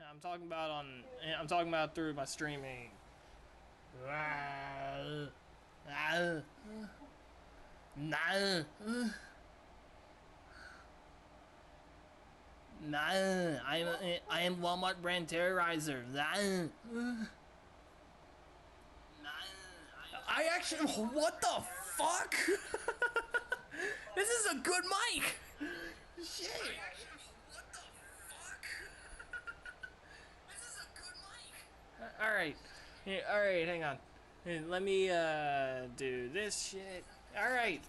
I'm talking about on. I'm talking about through my streaming. Nah. Nah. I am Walmart brand terrorizer. I actually. What the fuck? This is a good mic. Shit. All right. Yeah, all right. Hang on. Let me do this shit. All right.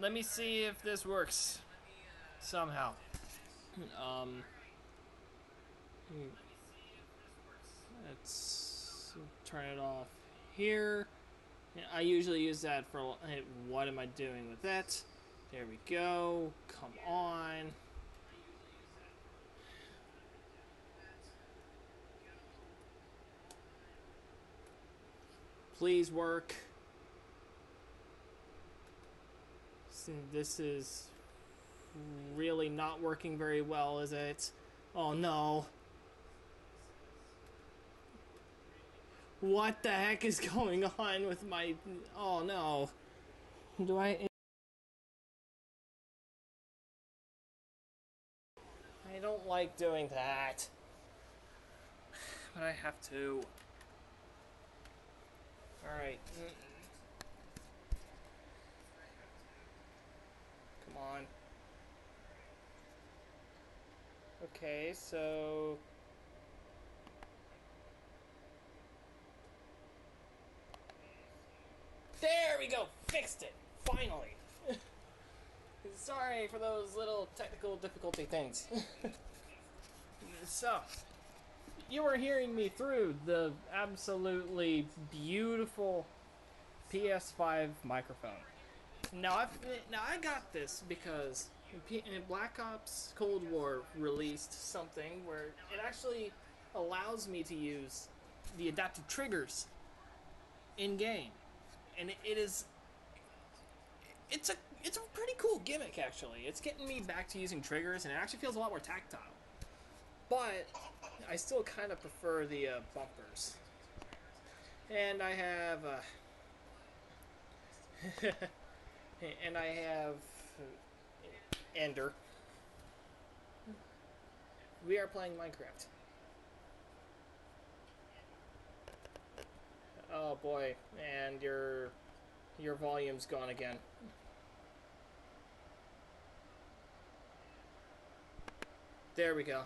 Let me see if this works somehow. Um. Let's turn it off here. I usually use that for what am I doing with that? There we go. Come on. Please work. This is really not working very well, is it? Oh no. What the heck is going on with my... Oh no. Do I don't like doing that. But I have to. Alright. Come on. Okay, so... There we go! Fixed it! Finally! Sorry for those little technical difficulty things. So, you were hearing me through the absolutely beautiful PS5 microphone. Now I got this because Black Ops Cold War released something where it actually allows me to use the adaptive triggers in game, and it is it's a pretty cool gimmick actually. It's getting me back to using triggers, and it actually feels a lot more tactile. But I still kind of prefer the bumpers, and I have and I have Ender. We are playing Minecraft. Oh boy, and your volume's gone again. There we go.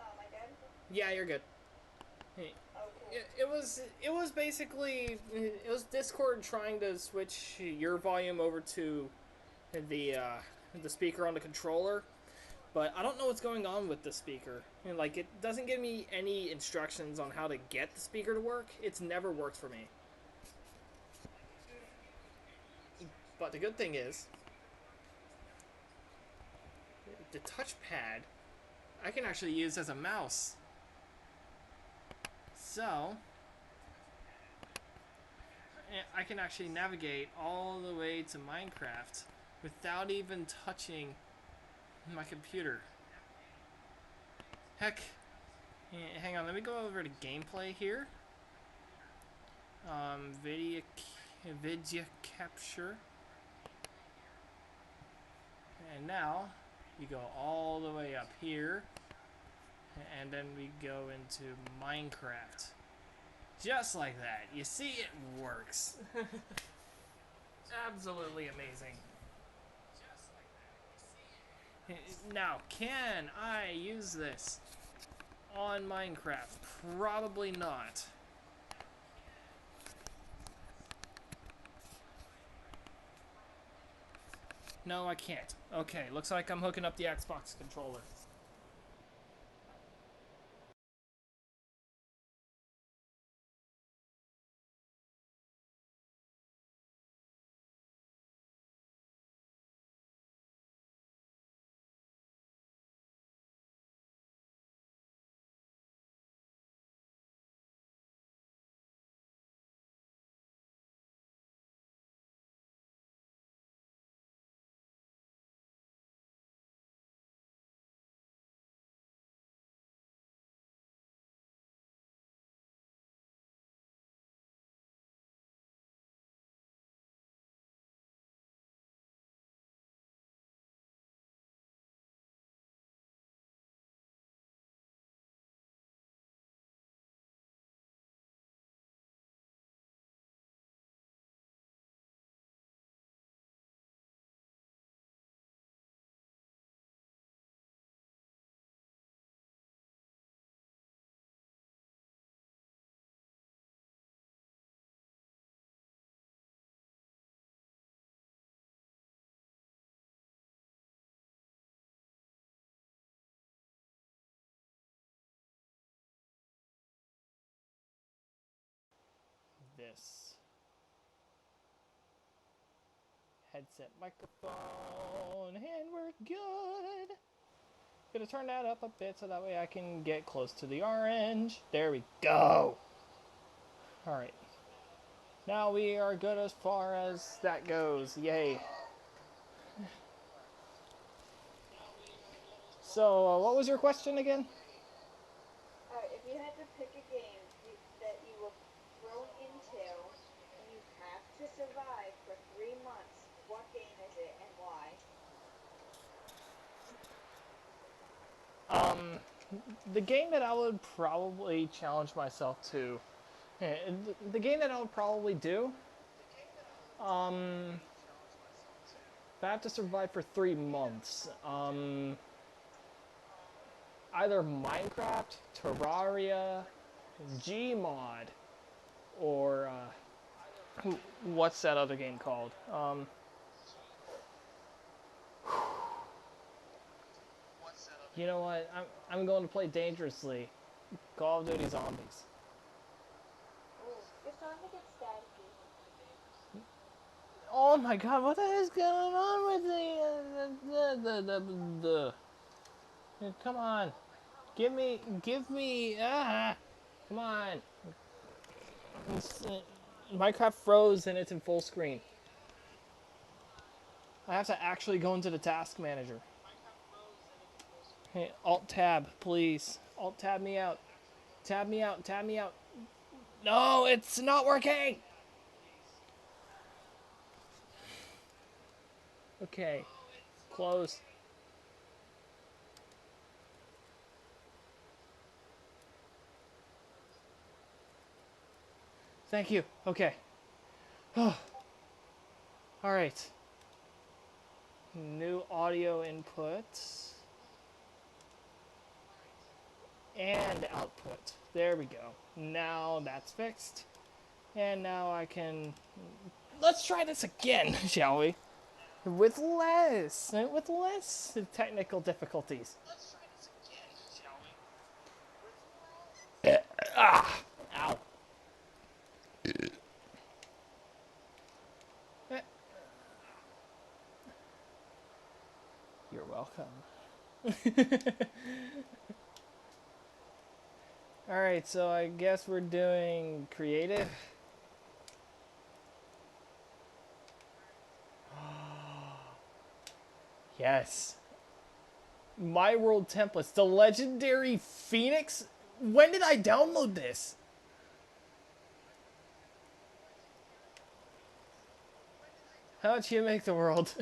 Am I good? Yeah, you're good. Hey, Oh, cool. it was basically it was Discord trying to switch your volume over to the speaker on the controller, but I don't know what's going on with the speaker. Like, it doesn't give me any instructions on how to get the speaker to work. It's never worked for me. But the good thing is, the touchpad I can actually use as a mouse. So, I can actually navigate all the way to Minecraft without even touching my computer. Heck, hang on, let me go over to gameplay here. Video capture. And now, you go all the way up here, and then we go into Minecraft. Just like that. You see, it works. Absolutely amazing. Now, can I use this on Minecraft? Probably not. No, I can't. Okay, looks like I'm hooking up the Xbox controller. this. Headset microphone, and we're good. Gonna turn that up a bit so that way I can get close to the orange. There we go. Alright. Now we are good as far as that goes. Yay. So, what was your question again? If you had to pick a game that you were thrown into and you have to survive for 3 months, what game is it and why? The game that I would probably challenge myself to, the game that I would probably do, if I have to survive for 3 months, either Minecraft, Terraria, Gmod, or what's that other game called? You know what? I'm going to play dangerously. Call of Duty Zombies. Oh, you're starting to get staticky. Oh my God! What the heck is going on with the? Come on, give me, come on. Minecraft froze and it's in full screen. I have to actually go into the task manager. Hey, Alt Tab, please. Alt Tab me out. Tab me out. Tab me out. No, it's not working. Okay, close. Thank you. Okay. All right. New audio input and output. There we go. Now that's fixed. And now I can... Let's try this again, shall we? With less technical difficulties. Let's try this again, shall we? Ow. You're welcome. Alright, so I guess we're doing creative. Yes. My World Templates. The Legendary Phoenix? When did I download this? How did you make the world?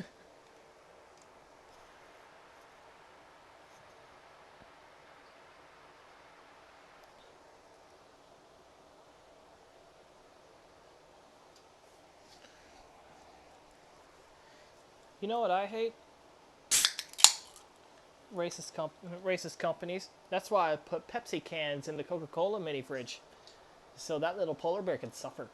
You know what I hate? Racist companies. That's why I put Pepsi cans in the Coca-Cola mini fridge. So that little polar bear can suffer.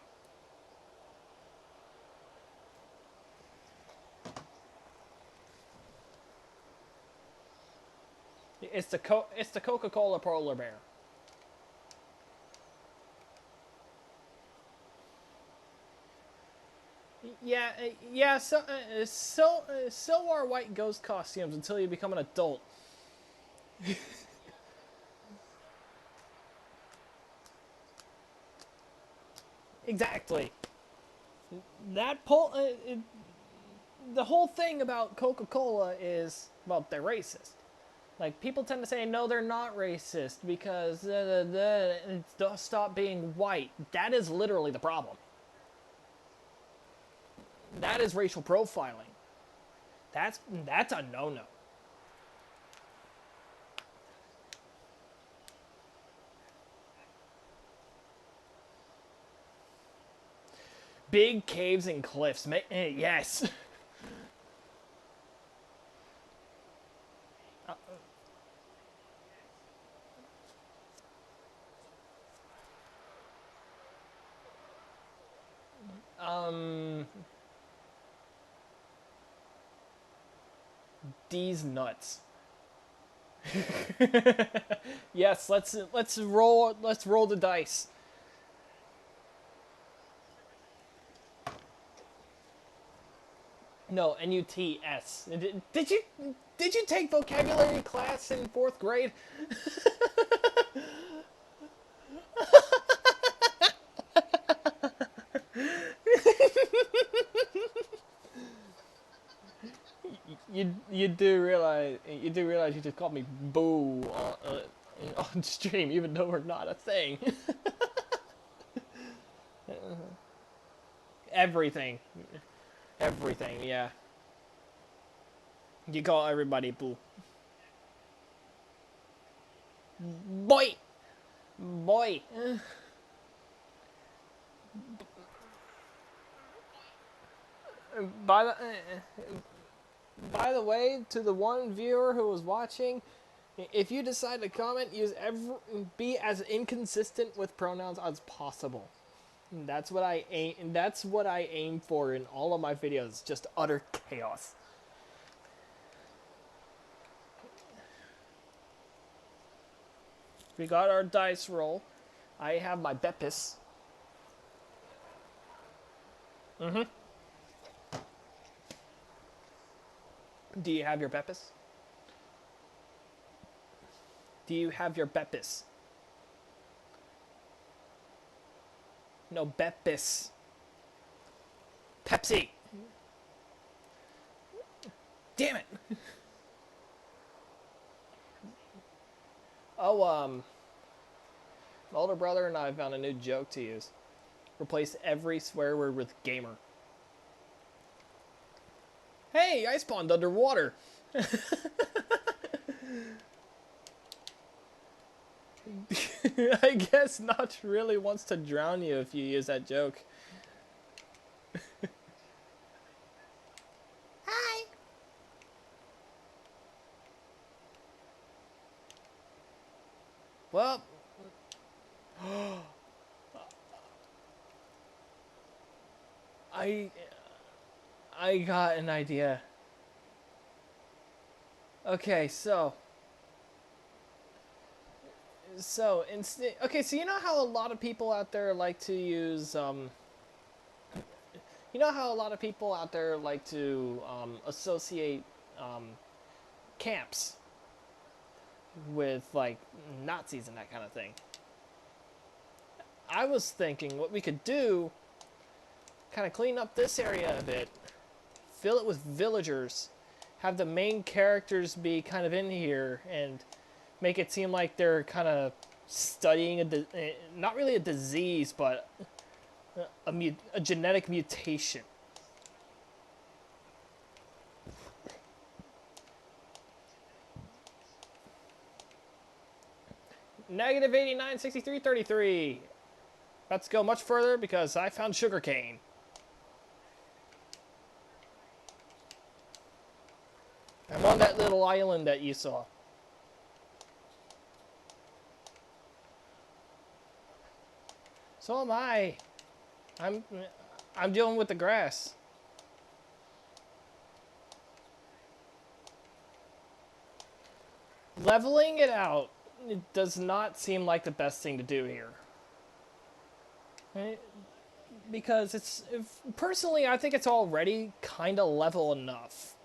It's the Coca-Cola polar bear. Yeah. So are white ghost costumes until you become an adult. Exactly. The whole thing about Coca-Cola is, well, they're racist. Like, people tend to say, no, they're not racist because stop being white. That is literally the problem. That is racial profiling. That's a no-no. Big caves and cliffs. Yes. These nuts. Yes, let's roll the dice. No, Nuts. Did you take vocabulary class in fourth grade? You do realize you just called me boo on stream, even though we're not a thing. Everything, everything, yeah. You call everybody boo. Boy, boy. By the by the way, to the one viewer who was watching, if you decide to comment, be as inconsistent with pronouns as possible. That's what I aim. That's what I aim for in all of my videos. Just utter chaos. We got our dice roll. I have my Beppis. Mm-hmm. Do you have your Beppis? Do you have your Beppis? No, Beppis. Pepsi. Damn it. Oh, my older brother and I found a new joke to use. Replace every swear word with gamer. Hey, I spawned underwater. I guess Notch really wants to drown you if you use that joke. Hi. Well, I got an idea. Okay, so instead, okay, so you know how a lot of people out there like to use you know how a lot of people out there like to associate camps with like Nazis and that kind of thing. I was thinking what we could do, kind of clean up this area a bit, fill it with villagers, have the main characters be kind of in here, and make it seem like they're kind of studying not really a disease, but a genetic mutation. Negative 89, 63, 33. About to go much further because I found sugarcane. I'm on that little island that you saw. So am I. I'm dealing with the grass. Leveling it out, it does not seem like the best thing to do here. Right? Because personally, I think it's already kind of level enough.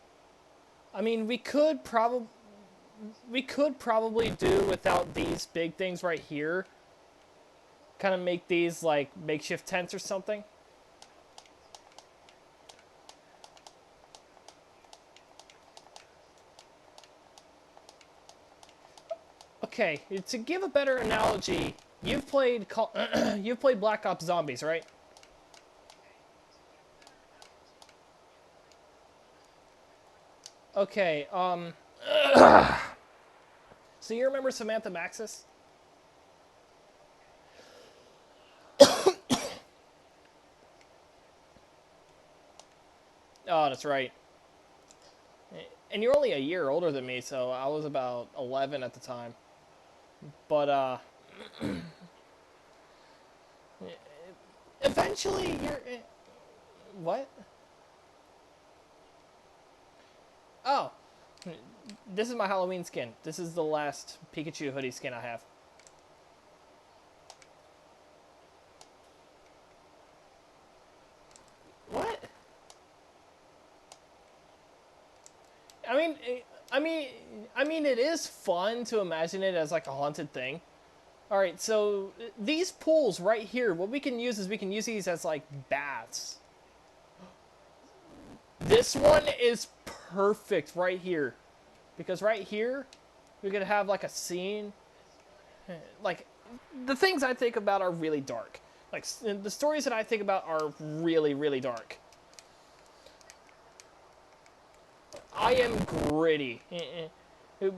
I mean, we could probably do without these big things right here. Kind of make these like makeshift tents or something. Okay, to give a better analogy, you've played Black Ops Zombies, right? Okay, so you remember Samantha Maxis? Oh, that's right. And you're only a year older than me, so I was about 11 at the time. But, eventually you're... What? Oh. This is my Halloween skin. This is the last Pikachu hoodie skin I have. What? I mean, I mean, I mean, it is fun to imagine it as like a haunted thing. All right, so these pools right here, what we can use is we can use these as like baths. This one is perfect right here, because right here we could have like a scene. Like the things I think about are really dark. Like the stories that I think about are really, really dark. I am gritty.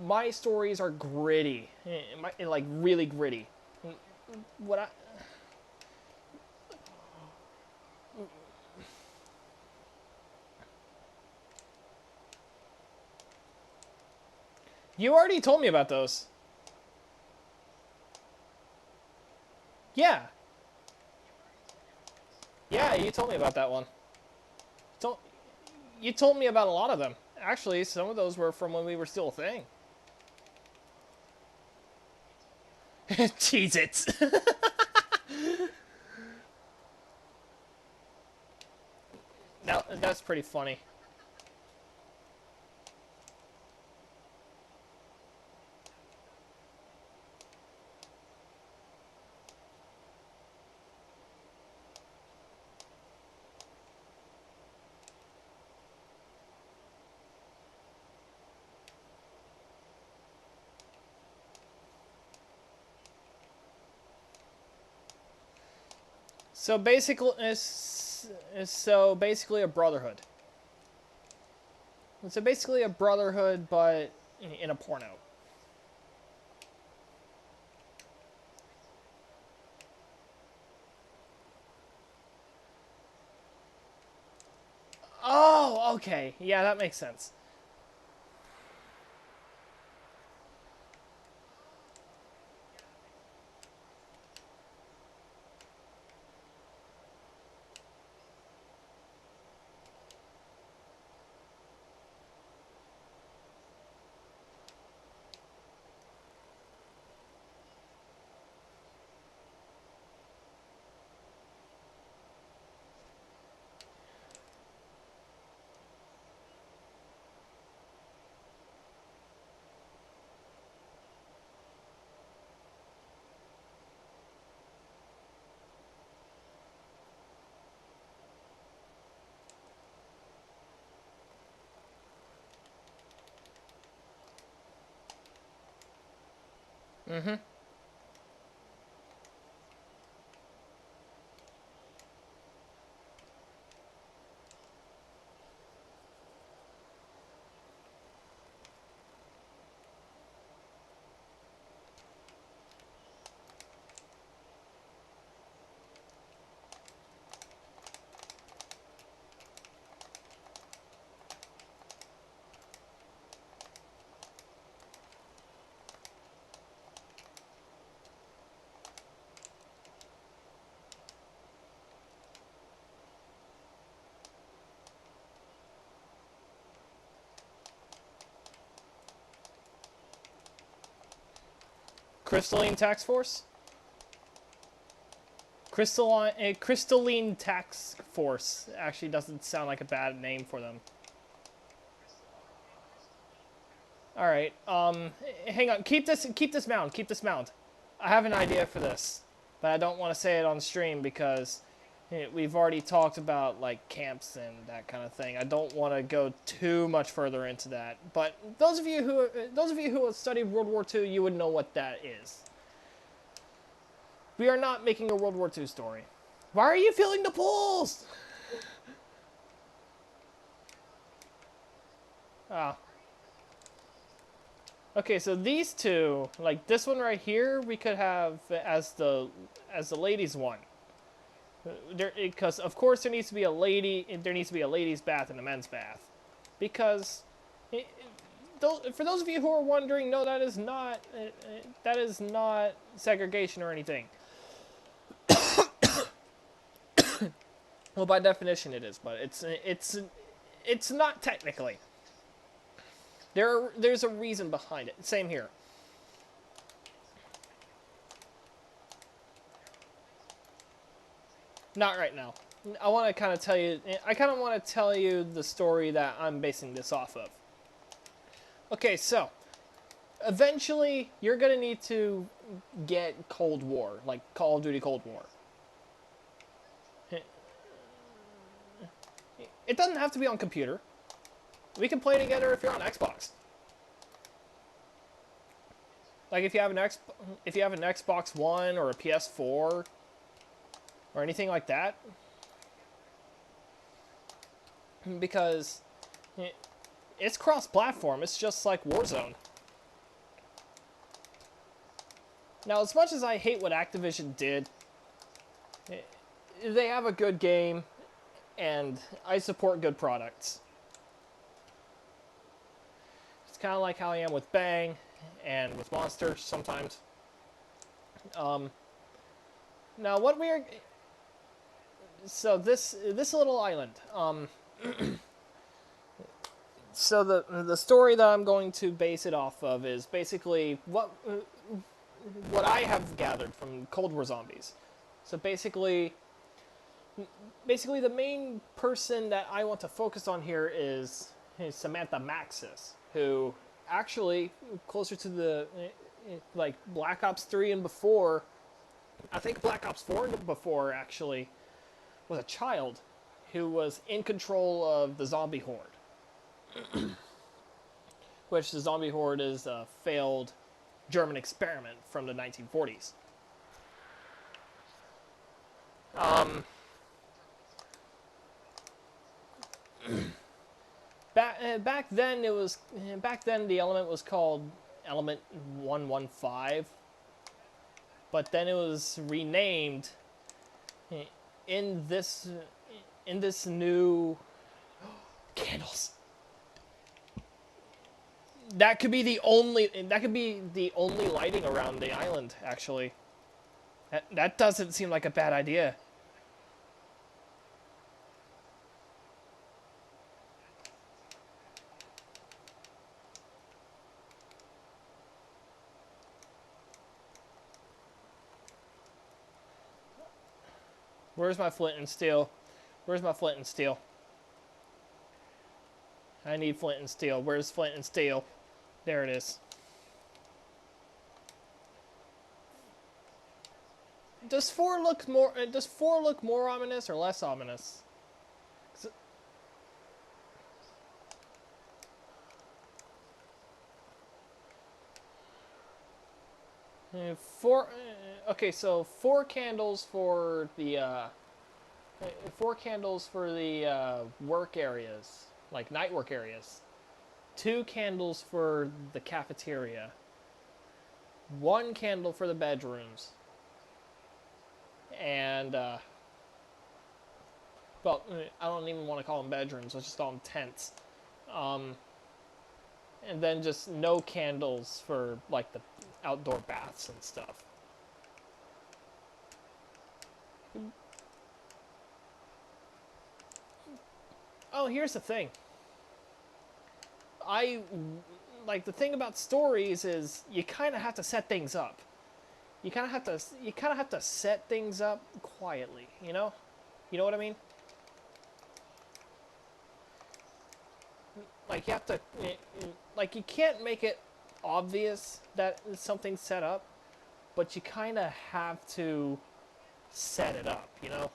My stories are gritty, like really gritty. What I You already told me about those. Yeah, yeah, you told me about that one. Don't You told me about a lot of them. Actually, some of those were from when we were still a thing. Cheez Its. That's pretty funny. So basically, so basically a brotherhood. So basically a brotherhood, but in a porno. Oh, okay. Yeah, that makes sense. Mm-hmm. Crystalline Tax Force? Crystalline Tax Force actually doesn't sound like a bad name for them. All right. Hang on. Keep this mound. Keep this mound. I have an idea for this, but I don't want to say it on stream because we've already talked about like camps and that kind of thing. I don't want to go too much further into that. But those of you who have studied World War II, you would know what that is. We are not making a World War II story. Why are you filling the pools? Ah. Okay, so these two, like this one right here, we could have as the ladies one. Because of course there needs to be a ladies' bath and a men's bath, because for those of you who are wondering, no, that is not segregation or anything. Well, by definition it is, but it's not technically. There's a reason behind it. Same here. Not right now. I want to kind of tell you. I kind of want to tell you the story that I'm basing this off of. Okay, so eventually you're gonna need to get Cold War, like Call of Duty Cold War. It doesn't have to be on computer. We can play together if you're on Xbox. Like if you have an Xbox One or a PS4 or anything like that, because it's cross-platform. It's just like Warzone. Now, as much as I hate what Activision did, they have a good game, and I support good products. It's kind of like how I am with Bang and with Monster sometimes. Now, what we are... So, this little island. So, the story that I'm going to base it off of is basically what I have gathered from Cold War Zombies. So, basically, the main person that I want to focus on here is Samantha Maxis, who actually, closer to the, like, Black Ops 3 and before, I think Black Ops 4 and before, actually, was a child who was in control of the zombie horde. Which the zombie horde is a failed German experiment from the 1940s. Back then the element was called Element 115, but then it was renamed in this new candles. That could be the only lighting around the island, actually. That doesn't seem like a bad idea. Where's my flint and steel? Where's my flint and steel? I need flint and steel. Where's flint and steel? There it is. Does 4 look more ominous or less ominous? Four. Okay, so 4 candles for the 4 candles for the work areas, like night work areas. 2 candles for the cafeteria. 1 candle for the bedrooms. And well, I don't even want to call them bedrooms. Let's just call them tents. And then just no candles for like the outdoor baths and stuff. Oh, here's the thing. The thing about stories is you kind of have to set things up. You kind of have to set things up quietly, you know? You know what I mean? Like you have to, like you can't make it obvious that something's set up, but you kind of have to set it up, you know?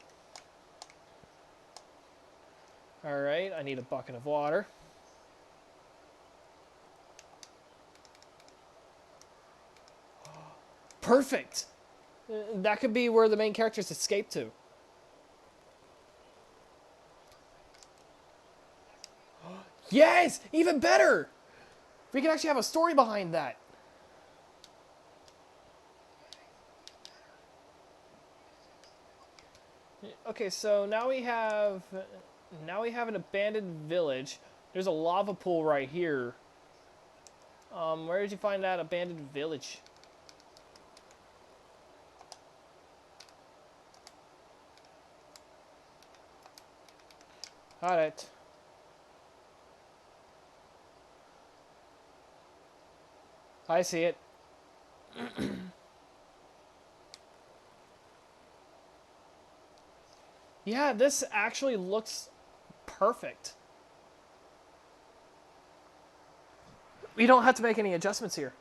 All right, I need a bucket of water. Perfect! That could be where the main characters escape to. Yes! Even better! We can actually have a story behind that. Okay, so now we have an abandoned village. There's a lava pool right here. Where did you find that abandoned village? Alright. I see it. Yeah, this actually looks perfect. We don't have to make any adjustments here.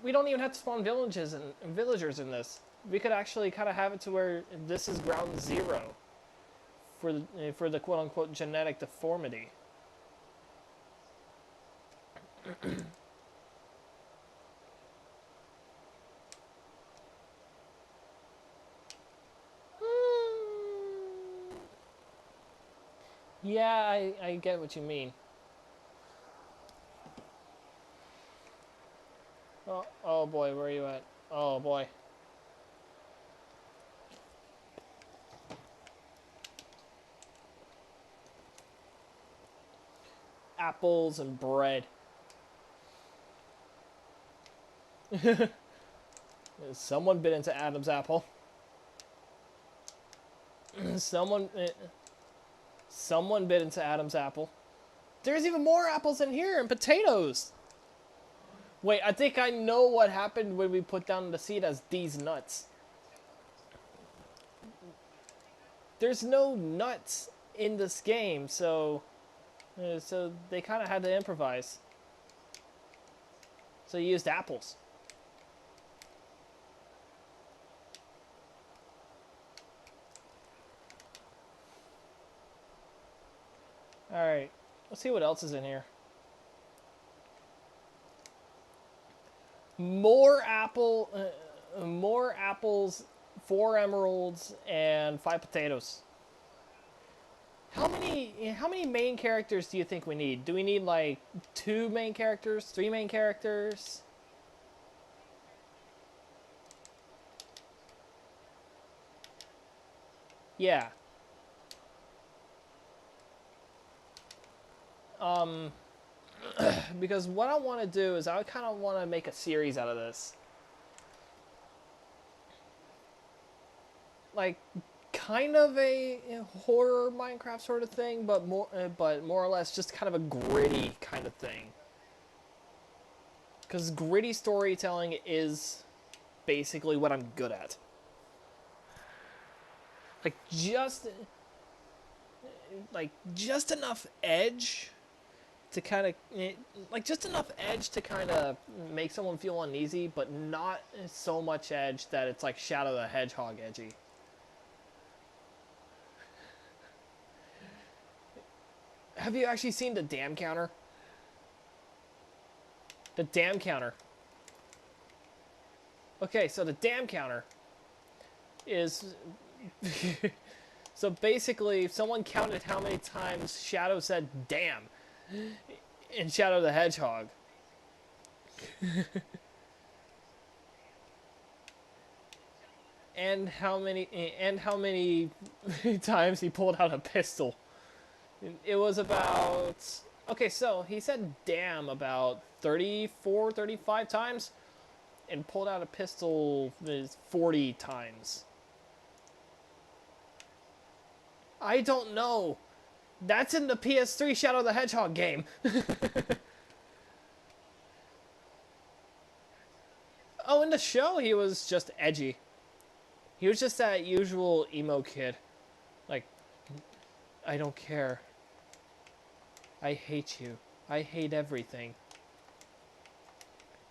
We don't even have to spawn villages and villagers in this. We could actually kind of have it to where this is ground zero for the quote unquote genetic deformity. Yeah, I get what you mean. Oh boy, where are you at? Oh boy. Apples and bread. Someone bit into Adam's apple. Someone bit into Adam's apple. There's even more apples in here and potatoes. Wait, I think I know what happened when we put down the seed as these nuts. There's no nuts in this game, so they kind of had to improvise. So you used apples. Alright, let's see what else is in here. More apples, 4 emeralds, and 5 potatoes. How many main characters do you think we need? Do we need like 2 main characters, 3 main characters? Yeah. Because what I want to do is I kind of want to make a series out of this. Like, kind of a horror Minecraft sort of thing, but more or less just kind of a gritty kind of thing. Because gritty storytelling is basically what I'm good at. Just enough edge to kind of make someone feel uneasy, but not so much edge that it's like Shadow the Hedgehog edgy. Have you actually seen the dam counter? The dam counter. Okay, so the dam counter is... So basically, if someone counted how many times Shadow said damn in Shadow the Hedgehog. and how many times he pulled out a pistol. It was about... Okay, so he said damn about 34, 35 times and pulled out a pistol 40 times. I don't know. That's in the PS3 Shadow the Hedgehog game. Oh, in the show, he was just edgy. He was just that usual emo kid. Like, I don't care. I hate you. I hate everything.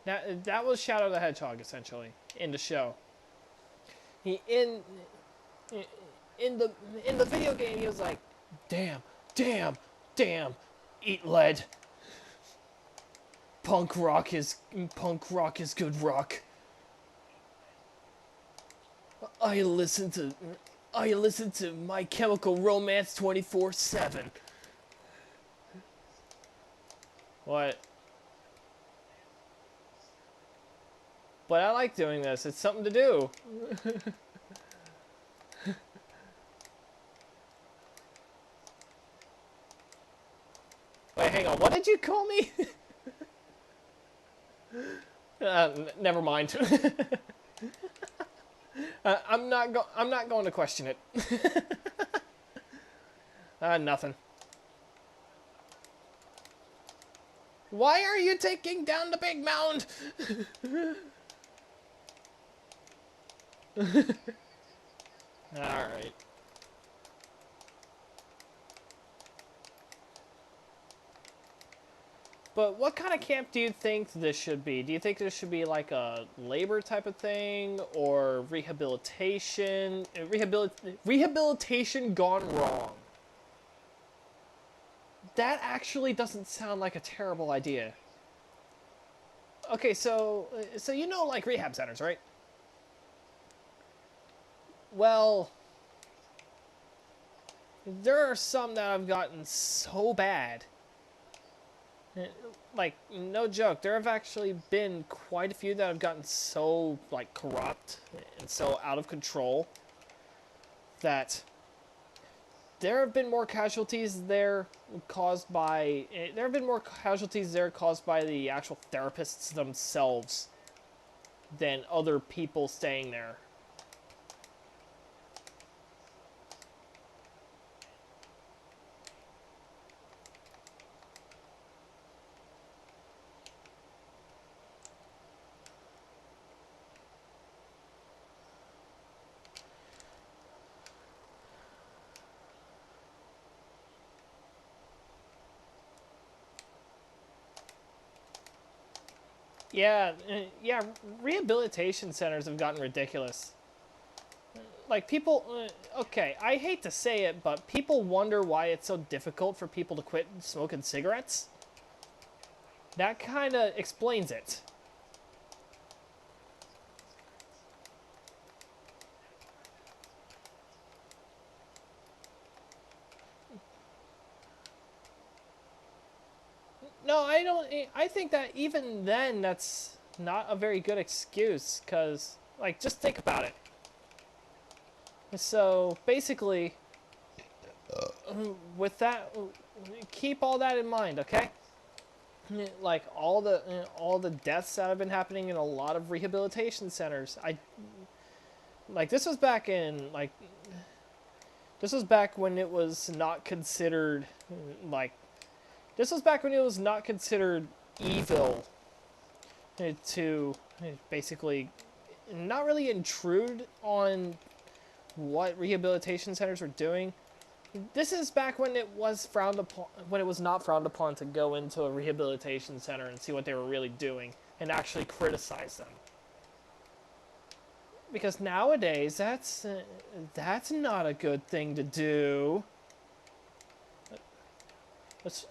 That was Shadow the Hedgehog, essentially, in the show. In the video game, he was like, damn, damn, damn, eat lead. Punk rock is good rock. I listen to My Chemical Romance 24/7. What? But I like doing this. It's something to do. Wait, hang on. What did you call me? Never mind. I'm not going to question it. Nothing. Why are you taking down the big mound? Alright. But what kind of camp do you think this should be? Do you think this should be like a labor type of thing or rehabilitation? Rehabilitation gone wrong. That actually doesn't sound like a terrible idea. Okay, so you know like rehab centers, right? Well, there are some that have gotten so bad. Like, no joke, there have actually been quite a few that have gotten so, like, corrupt and so out of control that there have been more casualties there caused by... There have been more casualties there caused by the actual therapists themselves than other people staying there. Yeah, rehabilitation centers have gotten ridiculous. Like, people, okay, I hate to say it, but people wonder why it's so difficult for people to quit smoking cigarettes. That kind of explains it. No, I don't. I think that even then, that's not a very good excuse, because, like, just think about it. So, basically, with that, keep all that in mind, okay? Like, all the deaths that have been happening in a lot of rehabilitation centers. Like, this was back in, like, this was back when it was not considered, like, this was back when it was not considered evil to basically not really intrude on what rehabilitation centers were doing. This is back when it was frowned upon, when it was not frowned upon to go into a rehabilitation center and see what they were really doing and actually criticize them. Because nowadays, that's not a good thing to do. Let's,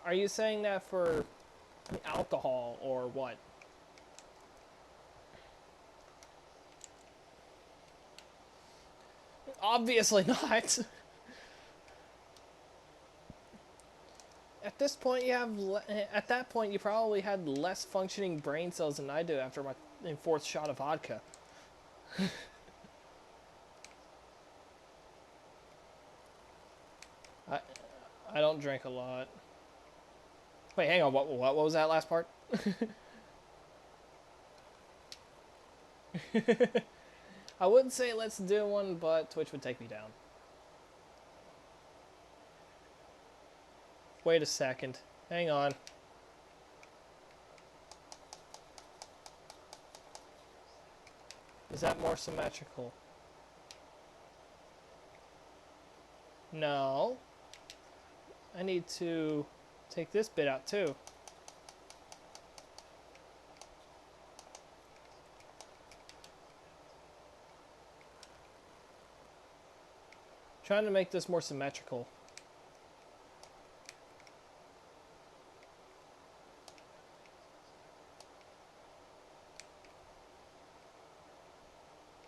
are you saying that for alcohol or what? Obviously not. At this point, at that point, you probably had less functioning brain cells than I do after my fourth shot of vodka. I I don't drink a lot. Wait, hang on. What was that last part? I wouldn't say let's do one, but Twitch would take me down. Wait a second. Hang on. Is that more symmetrical? No. I need to take this bit out too. Trying to make this more symmetrical.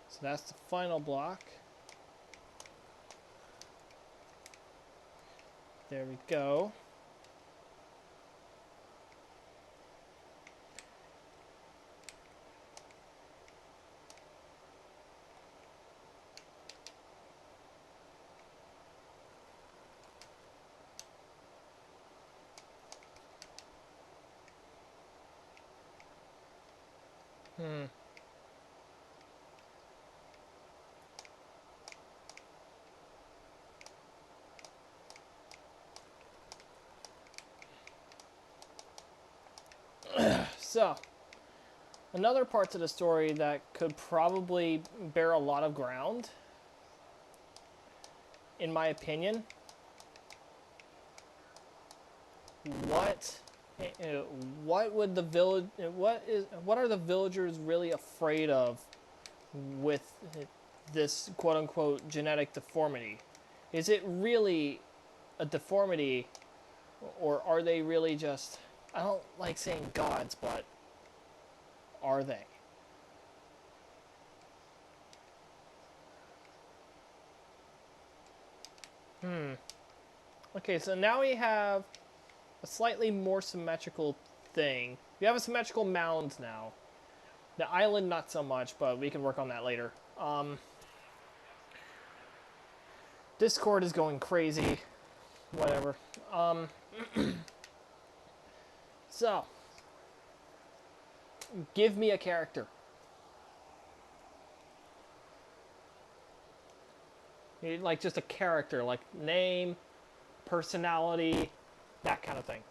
So that's the final block. There we go. Hmm. So, another part to the story that could probably bear a lot of ground, in my opinion. What would the village? What are the villagers really afraid of with this quote unquote genetic deformity? Is it really a deformity, or are they really just? I don't like saying gods, but are they? Okay, so now we have a slightly more symmetrical thing. We have a symmetrical mound now. The island, not so much, but we can work on that later. Discord is going crazy. Whatever. So, give me a character. Like just a character, like name, personality, that kind of thing.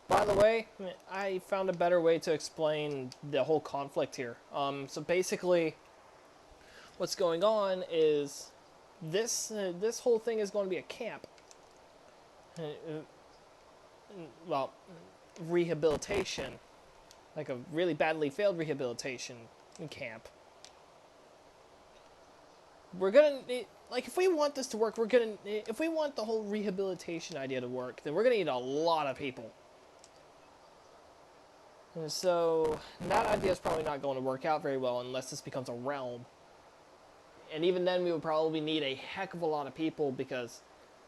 By the way, I found a better way to explain the whole conflict here. So basically, what's going on is this whole thing is going to be a camp. Well, rehabilitation, like a really badly failed rehabilitation camp. We're gonna like if we want this to work, if we want the whole rehabilitation idea to work, then we're gonna need a lot of people. And so that idea is probably not going to work out very well unless this becomes a realm. And even then, we would probably need a heck of a lot of people because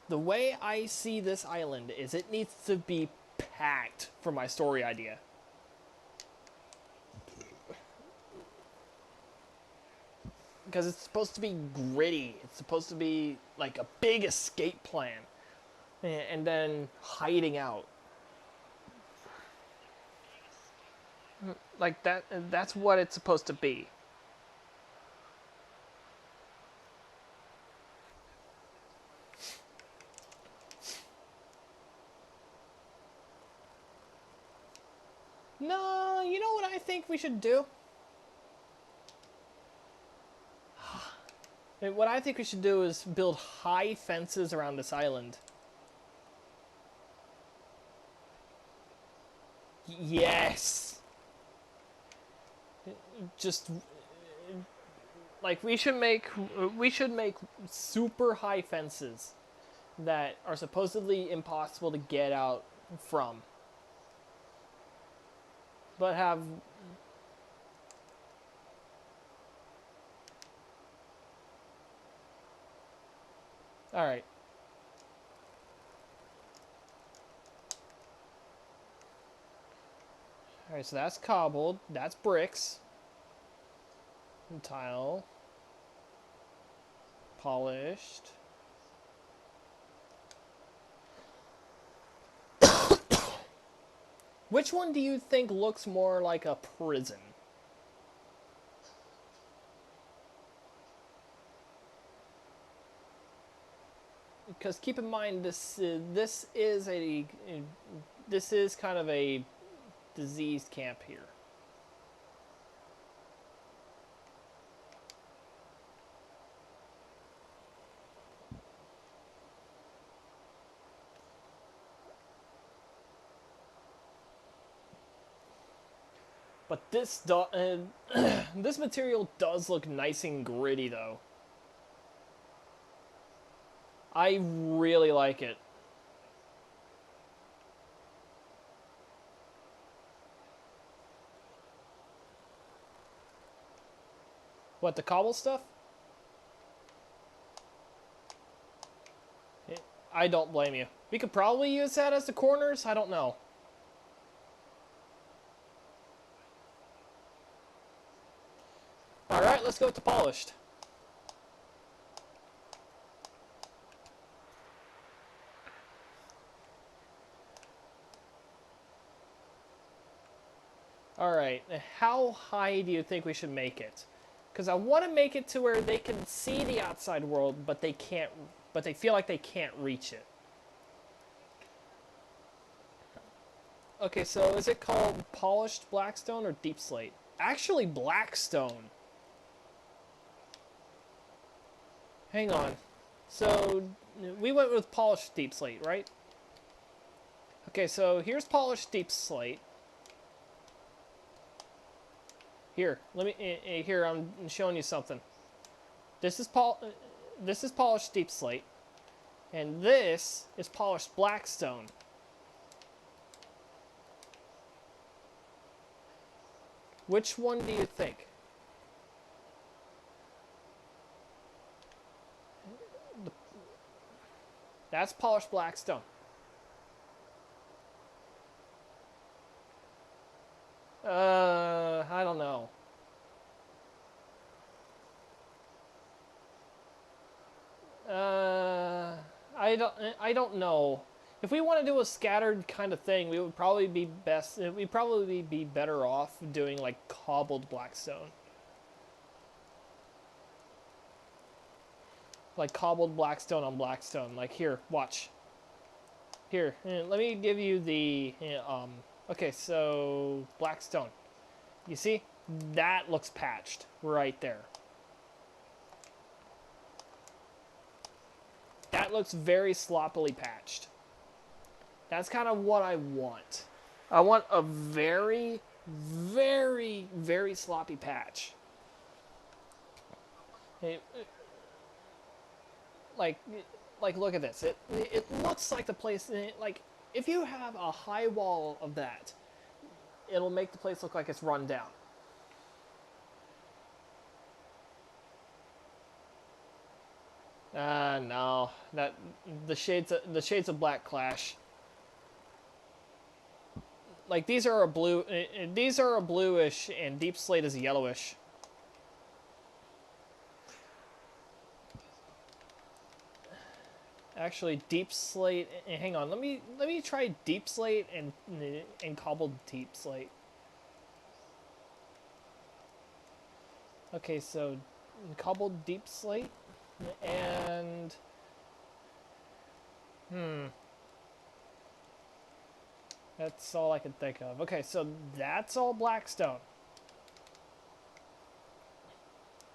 the way I see this island is it needs to be packed for my story idea. Because it's supposed to be gritty. It's supposed to be like a big escape plan. And then hiding out. Like that's what it's supposed to be. No, you know what I think we should do? What I think we should do is build high fences around this island. Yes! Just like we should make super high fences that are supposedly impossible to get out from. But have all right. All right, so that's cobbled, that's bricks. And tile. Polished. Which one do you think looks more like a prison? Because keep in mind, this is kind of a diseased camp here. But this material does look nice and gritty, though. I really like it. What, the cobble stuff? I don't blame you. We could probably use that as the corners. I don't know. Alright, let's go with the polished. Alright, how high do you think we should make it? Because I want to make it to where they can see the outside world, but they can't, but they feel like they can't reach it. Okay, so is it called polished blackstone or deep slate? Actually, blackstone. Hang on. So, we went with polished deep slate, right? Okay, so here's polished deep slate. Here, let me. Here, I'm showing you something. This is polished deep slate, and this is polished blackstone. Which one do you think? That's polished blackstone. I don't know. I don't know. If we want to do a scattered kind of thing, we would probably be best. We'd probably be better off doing like cobbled blackstone. Like cobbled blackstone on blackstone. Like here, watch. Here, let me give you the. Okay, so blackstone. You see, that looks patched right there. That looks very sloppily patched. That's kind of what I want. I want a very, very, very sloppy patch. Like, look at this. It looks like the place. Like, if you have a high wall of that, it'll make the place look like it's run down. No, that the shades of black clash. Like these are a blue, these are a bluish, and deep slate is a yellowish. Actually, deep slate. Hang on, let me try deep slate and cobbled deep slate. Okay, so cobbled deep slate and that's all I can think of. Okay, so that's all blackstone.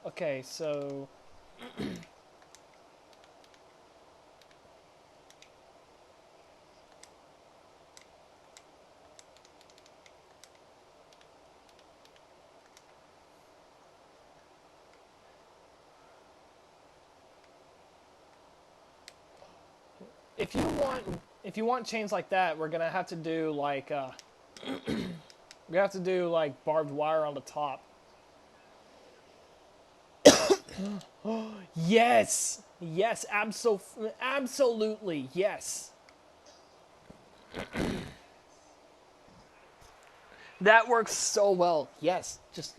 Okay, so if you want chains like that, we're gonna have to do like we have to do like barbed wire on the top. Yes, yes, absolutely, yes. That works so well. Yes, just.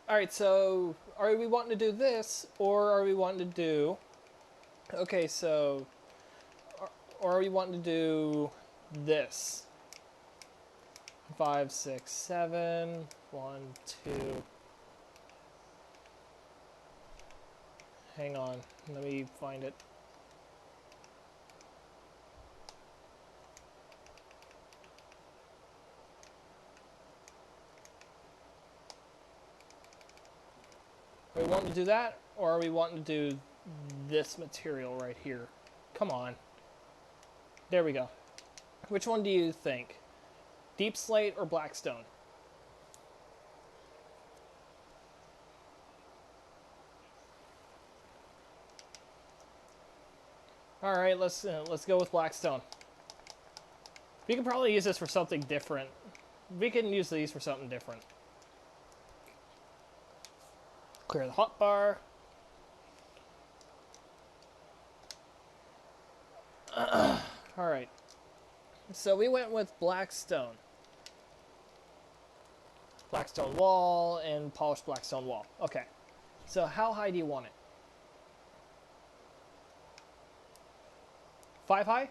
All right, so are we wanting to do this, or are we wanting to do? Okay, so, or are we wanting to do this? 5, 6, 7, 1, 2. Hang on, let me find it. Are we wanting to do that, or are we wanting to do this material right here? Come on. There we go. Which one do you think? Deep slate or blackstone? All right, let's go with blackstone. We can probably use this for something different. We can use these for something different. Clear the hotbar. All right. So we went with blackstone. black stone wall and polished black stone wall. Okay. So how high do you want it? 5 high?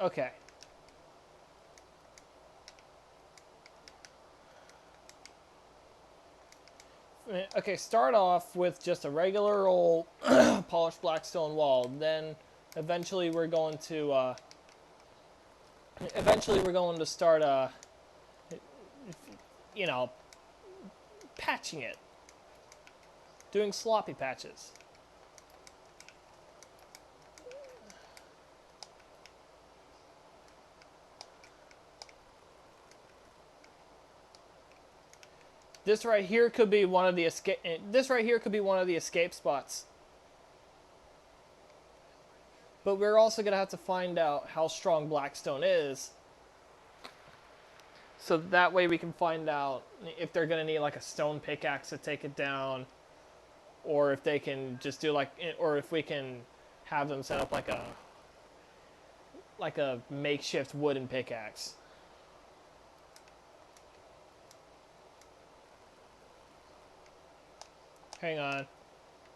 Okay. Okay, start off with just a regular old polished black stone wall. Then eventually we're going to start you know, patching it. Doing sloppy patches. This right here could be one of the escape. This right here could be one of the escape spots. But we're also gonna have to find out how strong Blackstone is, so that way we can find out if they're gonna need like a stone pickaxe to take it down, or if they can just do like, or if we can have them set up like a makeshift wooden pickaxe. Hang on.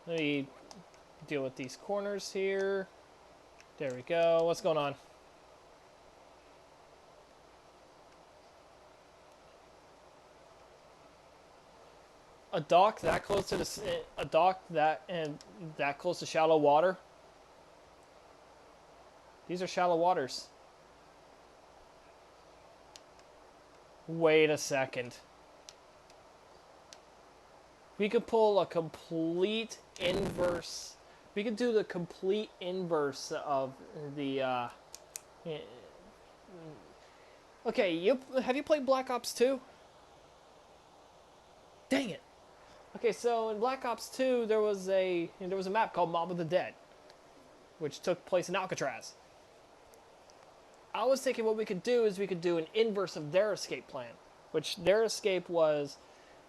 Let me deal with these corners here. There we go. What's going on? A dock that close to that close to shallow water? These are shallow waters. Wait a second. We could pull a complete inverse. We could do the complete inverse of the. Okay, have you played Black Ops 2? Dang it. Okay, so in Black Ops 2 there was a map called Mob of the Dead, which took place in Alcatraz. I was thinking what we could do is we could do an inverse of their escape plan, which their escape was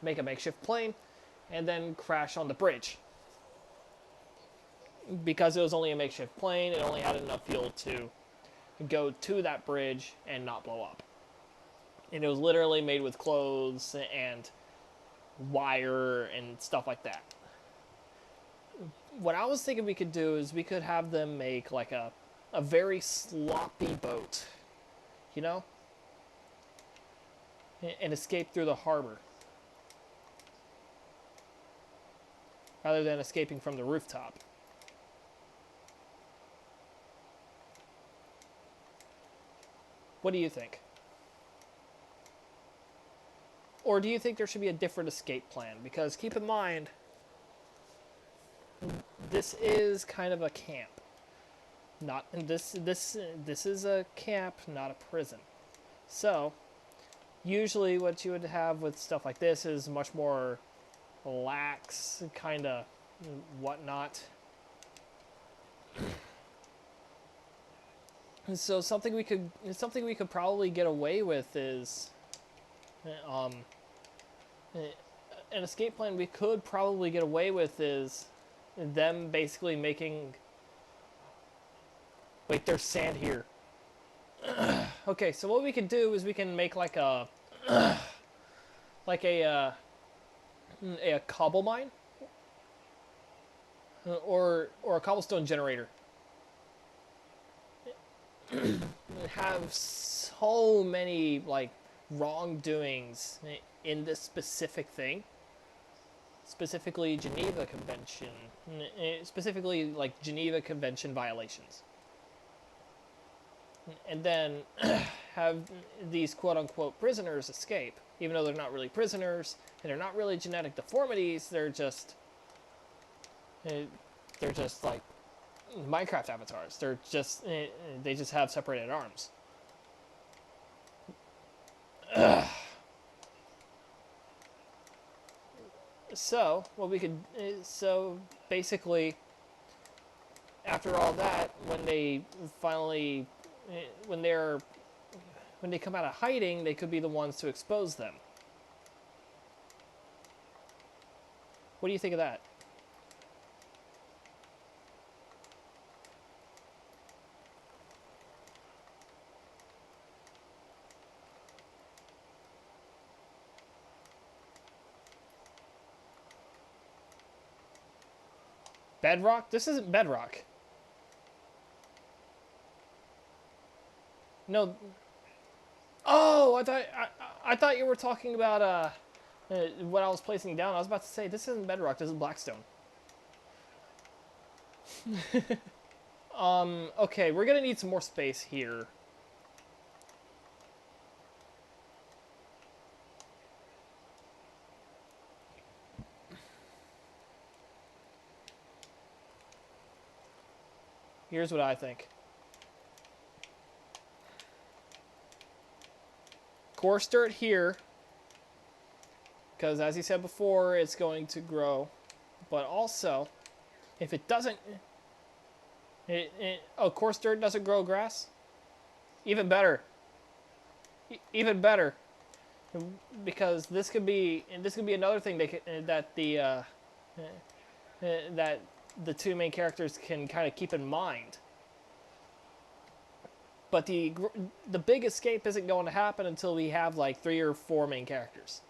make a makeshift plane and then crash on the bridge. Because it was only a makeshift plane, it only had enough fuel to go to that bridge and not blow up. And it was literally made with clothes and wire and stuff like that. What I was thinking we could do is we could have them make like a very sloppy boat, you know? And escape through the harbor. Rather than escaping from the rooftop. What do you think? Or do you think there should be a different escape plan? Because keep in mind, this is kind of a camp. Not this is a camp, not a prison. So, usually what you would have with stuff like this is much more lax, kind of whatnot. So something we could probably get away with is an escape plan we could probably get away with is them basically making. Wait, there's sand here. Okay, so what we can do is we can make like a cobble mine or a cobblestone generator. Have so many like wrongdoings in this specific thing, specifically Geneva Convention, specifically like Geneva Convention violations, and then have these quote-unquote prisoners escape, even though they're not really prisoners and they're not really genetic deformities. They're just like Minecraft avatars. They just have separated arms. So what we could so basically after all that, when they finally when they come out of hiding, they could be the ones to expose them. What do you think of that? Bedrock? This isn't Bedrock. No. Oh, I thought you were talking about what I was placing down. I was about to say this isn't Bedrock. This is Blackstone. Okay, we're gonna need some more space here. Here's what I think. Coarse dirt here, because as you said before, it's going to grow. But also, if it doesn't, oh, coarse dirt doesn't grow grass. Even better. Even better, because this could be another thing that the two main characters can kind of keep in mind. But the big escape isn't going to happen until we have like 3 or 4 main characters.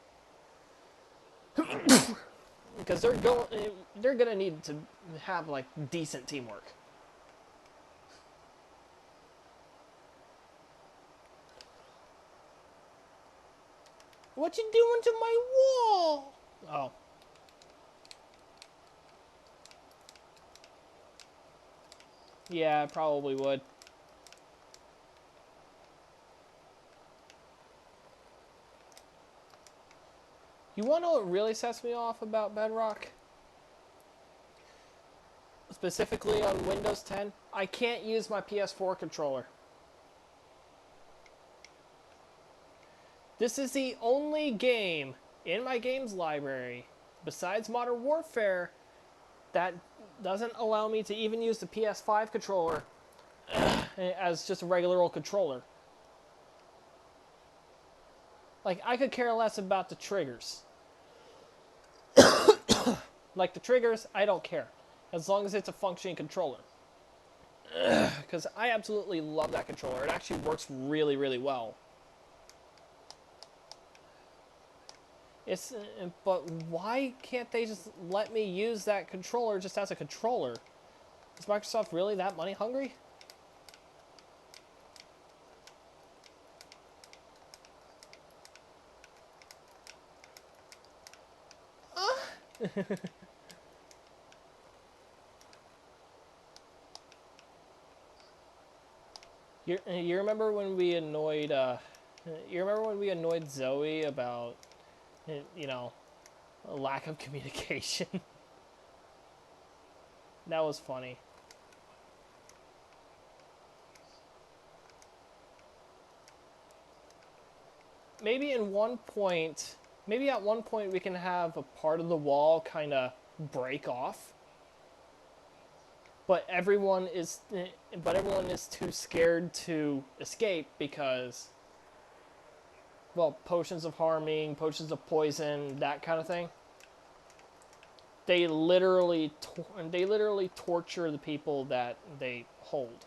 Because they're gonna need to have like decent teamwork. What you doing to my wall? Oh. Yeah, I probably would. You want to know what really sets me off about Bedrock? Specifically on Windows 10, I can't use my PS4 controller. This is the only game in my games library, besides Modern Warfare, that doesn't allow me to even use the PS5 controller as just a regular old controller. Like, I could care less about the triggers. Like, the triggers, I don't care. As long as it's a functioning controller. Because I absolutely love that controller. It actually works really, really well. But why can't they just let me use that controller just as a controller? Is Microsoft really that money hungry? You remember when we annoyed Zoe about, you know, a lack of communication? That was funny. Maybe at one point we can have a part of the wall kind of break off. But everyone is too scared to escape because, well, potions of harming, potions of poison, that kind of thing. They literally torture the people that they hold.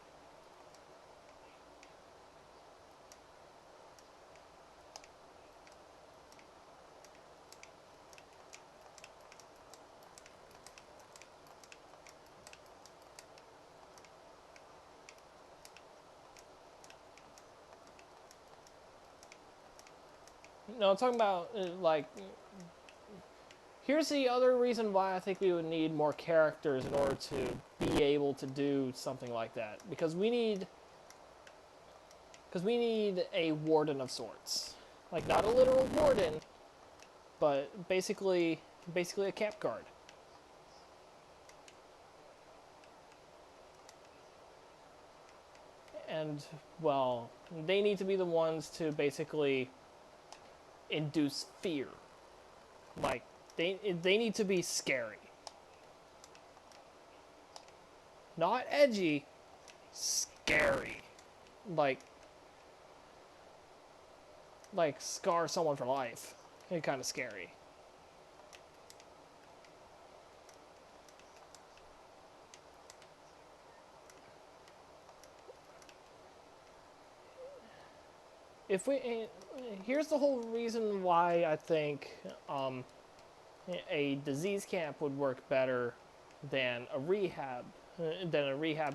No, I'm talking about, like, here's the other reason why I think we would need more characters in order to be able to do something like that. Because we need a warden of sorts. Like, not a literal warden, but basically a camp guard. And, well, they need to be the ones to basically induce fear. Like, they need to be scary. Not edgy, scary. Like scar someone for life. It's kind of scary. If we, here's the whole reason why I think a disease camp would work better than a rehab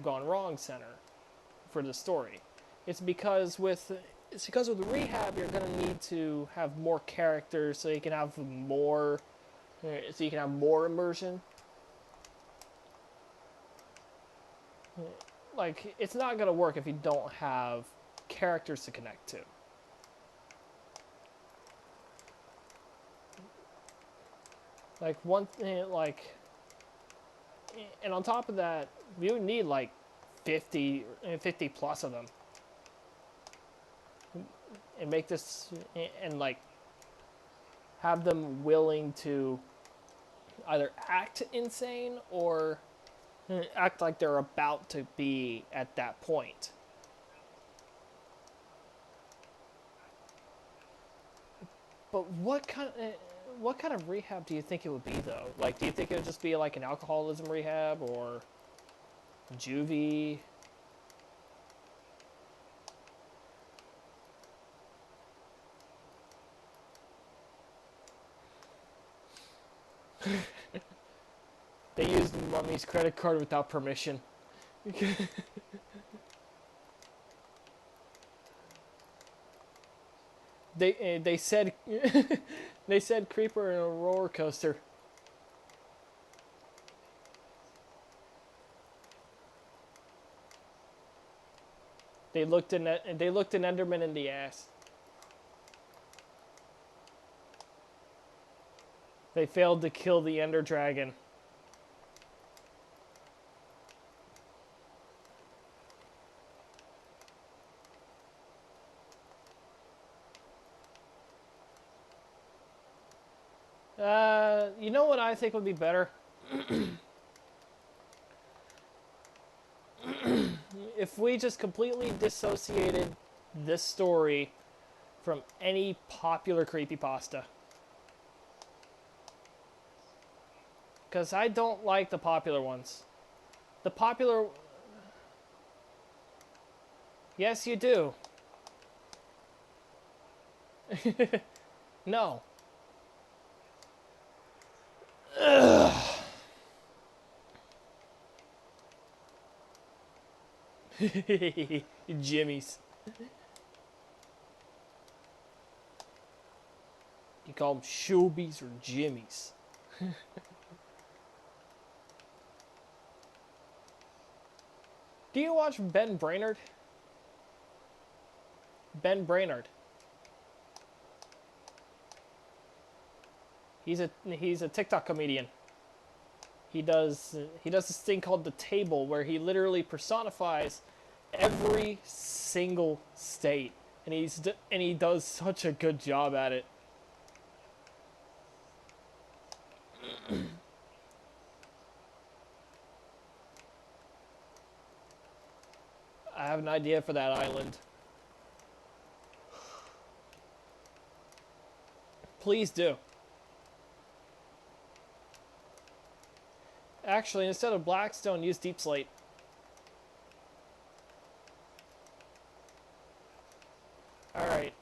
gone wrong center for the story. It's because with rehab you're gonna need to have more characters so you can have more immersion. Like, it's not gonna work if you don't have characters to connect to. Like and on top of that, we would need like 50 plus of them, and make this, and like have them willing to either act insane or act like they're about to be at that point. But what kind of rehab do you think it would be, though? Like, do you think it would just be like an alcoholism rehab or juvie? They used Mummy's credit card without permission. They said they said creeper in a roller coaster. They looked an Enderman in the ass. They failed to kill the Ender Dragon. You know what I think would be better? If we just completely dissociated this story from any popular creepypasta. Because I don't like the popular ones. The popular... Yes, you do. No. Jimmy's. You call them Showbies or Jimmy's? Do you watch Ben Brainerd? Ben Brainerd. He's a TikTok comedian. He does this thing called The Table, where he literally personifies every single state, and he does such a good job at it. I have an idea for that island. Please do. Actually, instead of Blackstone, use Deep Slate. Alright.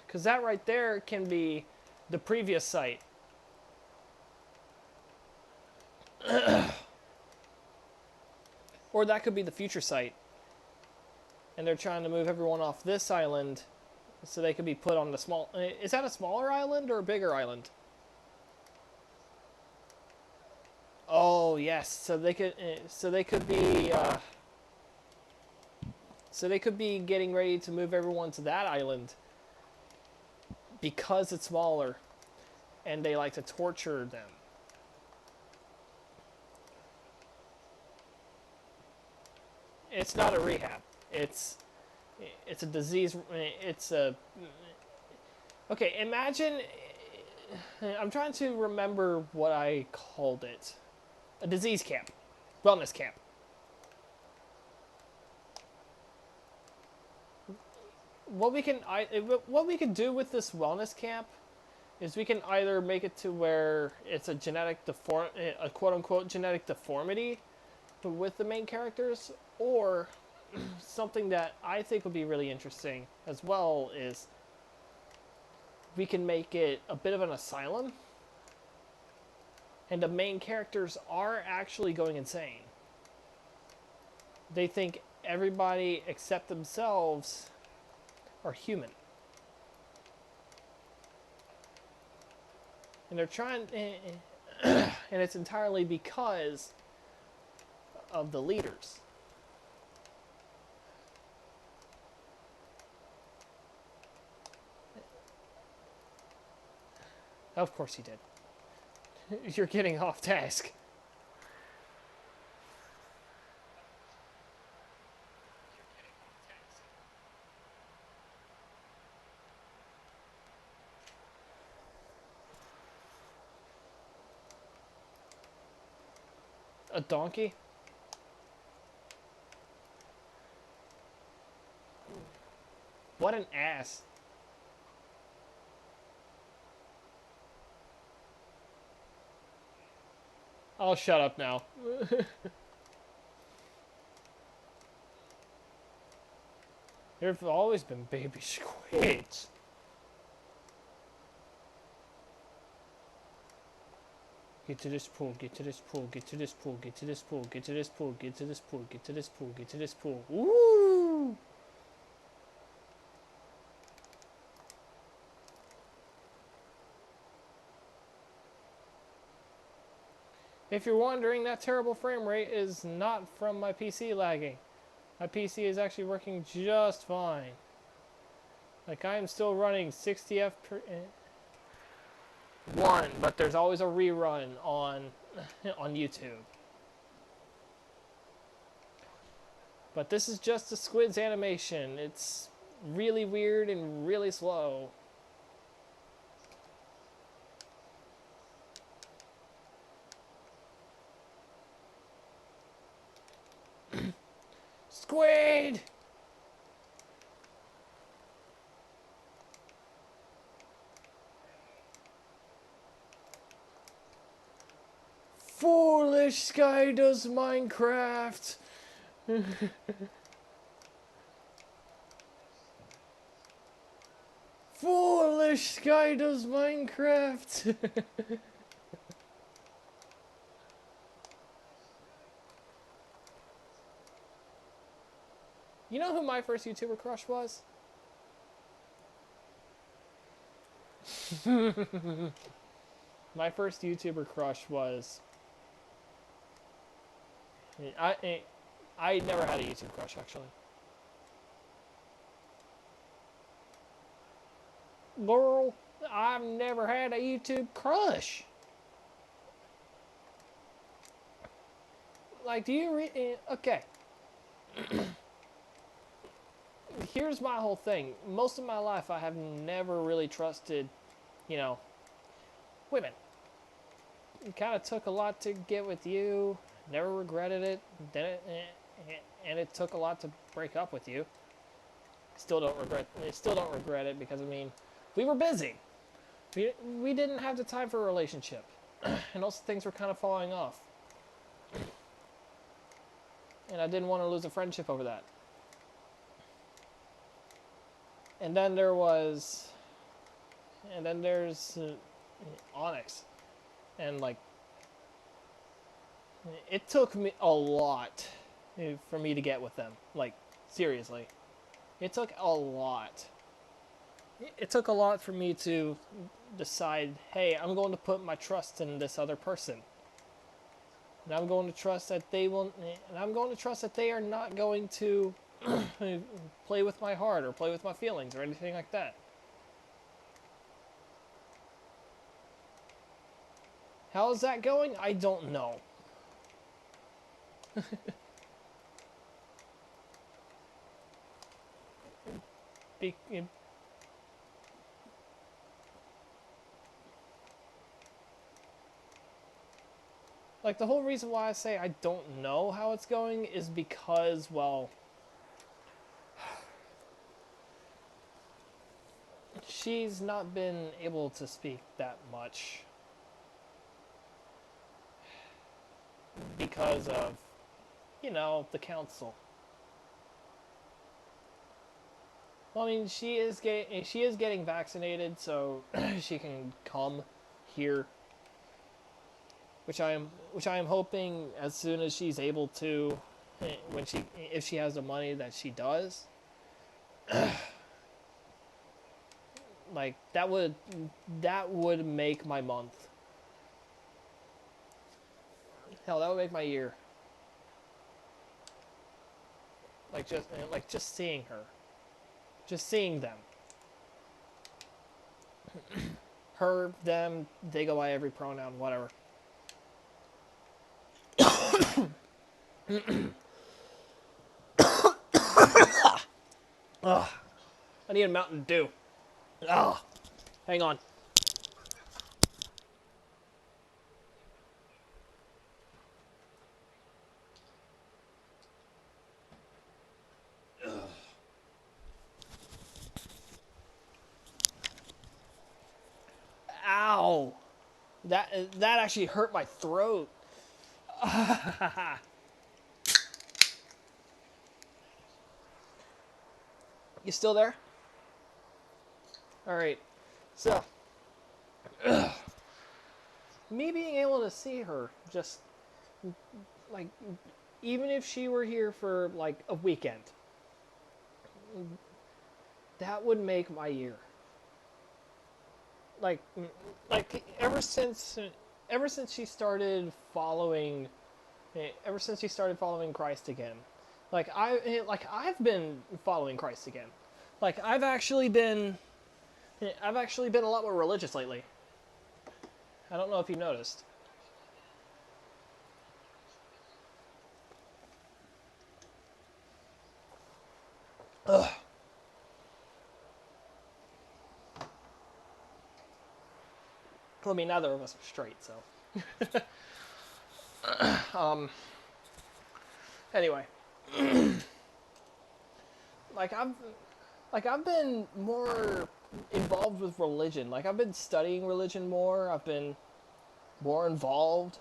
Because that right there can be the previous site. Or that could be the future site. And they're trying to move everyone off this island so they could be put on the small... Is that a smaller island or a bigger island? Oh, yes. So they could be getting ready to move everyone to that island because it's smaller and they like to torture them. It's not a rehab. It's a disease. Okay, imagine... I'm trying to remember what I called it. A disease camp. Wellness camp. What we can do with this wellness camp is we can either make it to where it's a quote-unquote genetic deformity with the main characters, or something that I think would be really interesting as well is we can make it a bit of an asylum And the main characters are actually going insane. They think everybody except themselves are human. And they're trying, and it's entirely because of the leaders. Of course he did. You're getting off task. A donkey? What an ass. I'll shut up now. There have always been baby squids. Get to this pool, get to this pool, get to this pool, get to this pool, get to this pool, get to this pool, get to this pool, get to this pool. Woo! If you're wondering, that terrible frame rate is not from my PC lagging. My PC is actually working just fine. Like, I am still running 60 FPS, but there's always a rerun on YouTube. But this is just a squid's animation. It's really weird and really slow. Squid! Foolish Sky does Minecraft! Foolish Sky does Minecraft! You know who my first YouTuber crush was? My first YouTuber crush was... I never had a YouTube crush, actually. Girl, I've never had a YouTube crush. Like, do you okay. Here's my whole thing. Most of my life, I have never really trusted, you know, women. It kind of took a lot to get with you. Never regretted it. And it took a lot to break up with you. Still don't regret it because, I mean, we were busy. We didn't have the time for a relationship. And also things were kind of falling off. And I didn't want to lose a friendship over that. And then there's Onyx. And, like, it took me a lot for me to get with them. Like, seriously. It took a lot. It took a lot for me to decide, hey, I'm going to put my trust in this other person. And I'm going to trust that they will, and I'm going to trust that they are not going to play with my heart or play with my feelings or anything like that. How is that going? I don't know. Like, the whole reason why I say I don't know how it's going is because, well, she's not been able to speak that much because of, you know, the council. Well, I mean, she is getting vaccinated, so she can come here. which I am hoping as soon as she's able to, when she if she has the money that she does, like that would make my month. Hell, that would make my year. Like just seeing her, just seeing them. Her, them, they go by every pronoun, whatever. Ugh. I need a Mountain Dew. Ugh. Hang on. Ow. That actually hurt my throat. You still there? All right. So, me being able to see her, just like, even if she were here for like a weekend, that would make my year. Like, ever since she started following, ever since she started following Christ again, I've been following Christ again. Like I've actually been a lot more religious lately. I don't know if you noticed. Ugh. Well, I mean, neither of us are straight, so. Anyway, like I've been more involved with religion. Like I've been studying religion more. I've been more involved.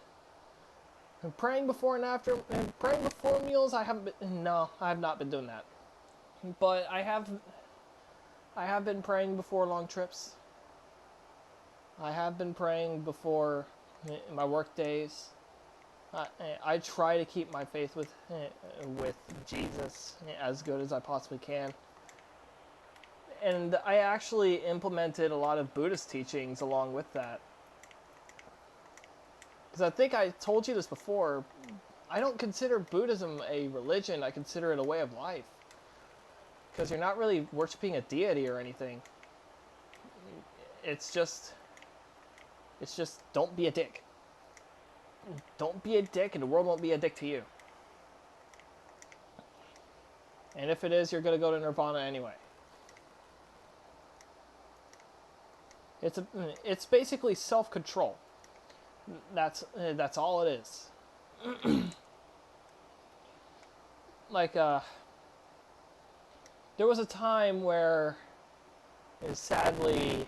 And praying before and after, and praying before meals. I haven't been. No, I have not been doing that. But I have been praying before long trips. I have been praying before my work days. I try to keep my faith with Jesus as good as I possibly can. And I actually implemented a lot of Buddhist teachings along with that. Because I think I told you this before, I don't consider Buddhism a religion, I consider it a way of life. Because you're not really worshiping a deity or anything. It's just don't be a dick. Don't be a dick and the world won't be a dick to you. And if it is, you're going to go to Nirvana anyway. It's basically self-control. That's all it is. Like there was a time where sadly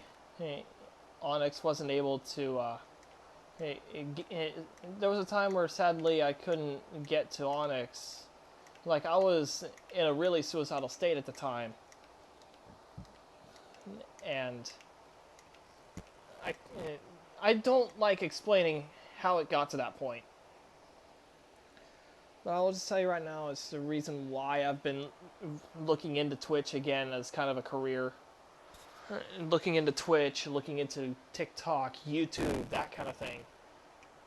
Onyx wasn't able to there was a time where sadly I couldn't get to Onyx. Like I was in a really suicidal state at the time. And I don't like explaining how it got to that point. But I'll just tell you right now, it's the reason why I've been looking into Twitch again as kind of a career. Looking into Twitch, looking into TikTok, YouTube, that kind of thing.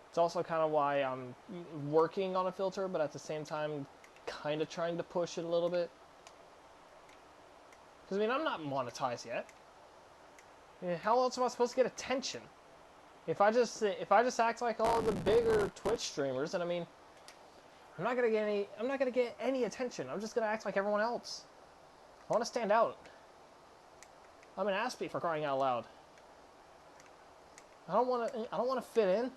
It's also kind of why I'm working on a filter, but at the same time, kind of trying to push it a little bit. Because, I mean, I'm not monetized yet. I mean, how else am I supposed to get attention? If I just act like all the bigger Twitch streamers, then I mean, I'm not gonna get any attention. I'm just gonna act like everyone else. I want to stand out. I'm an Aspie for crying out loud. I don't want to fit in.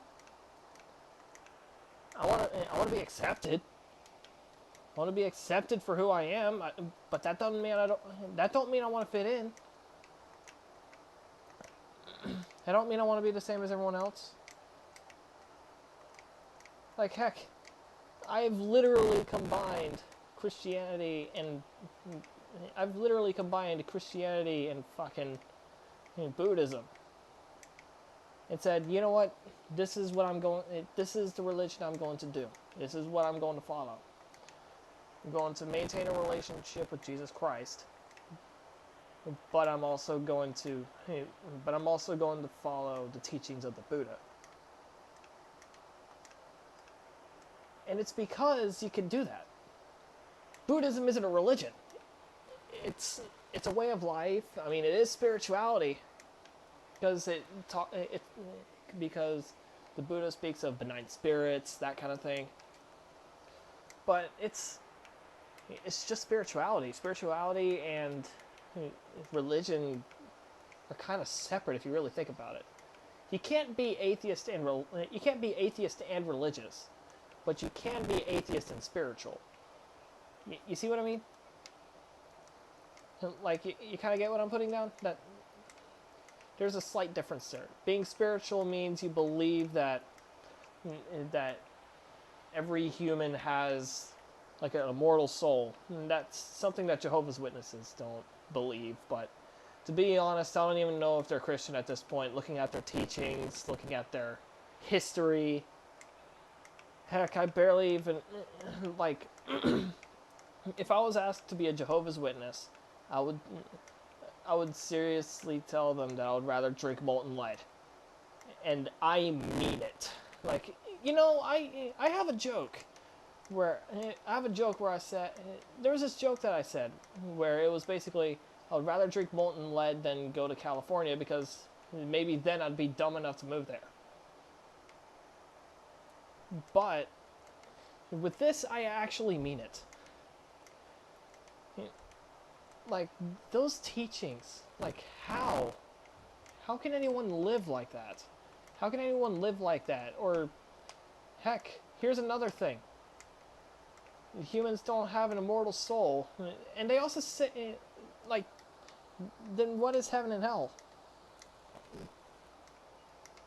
I want to be accepted. I want to be accepted for who I am, but that doesn't mean I want to fit in. I don't mean I want to be the same as everyone else. Like heck, I've literally combined Christianity and fucking Buddhism. And said, you know what? this is what I'm going. This is the religion I'm going to do. This is what I'm going to follow. I'm going to maintain a relationship with Jesus Christ, but I'm also going to follow the teachings of the Buddha. And it's because you can do that. Buddhism isn't a religion. It's a way of life. I mean, it is spirituality because because the Buddha speaks of benign spirits, that kind of thing. But it's just spirituality. Spirituality and religion are kind of separate if you really think about it. You can't be atheist and religious, but you can be atheist and spiritual. You see what I mean? Like, you kind of get what I'm putting down? That there's a slight difference there. Being spiritual means you believe that every human has like an immortal soul. And that's something that Jehovah's Witnesses don't believe. But to be honest, I don't even know if they're Christian at this point. Looking at their teachings, looking at their history. Heck, I barely even, like, if I was asked to be a Jehovah's Witness, I would seriously tell them that I would rather drink molten lead. And I mean it. Like, I have a joke where I said, there was this joke that I said where it was basically, I would rather drink molten lead than go to California because maybe then I'd be dumb enough to move there. But with this, I actually mean it. Like, those teachings, like, how can anyone live like that? How can anyone live like that? Or, heck, here's another thing. Humans don't have an immortal soul. And they also say, like, then what is heaven and hell?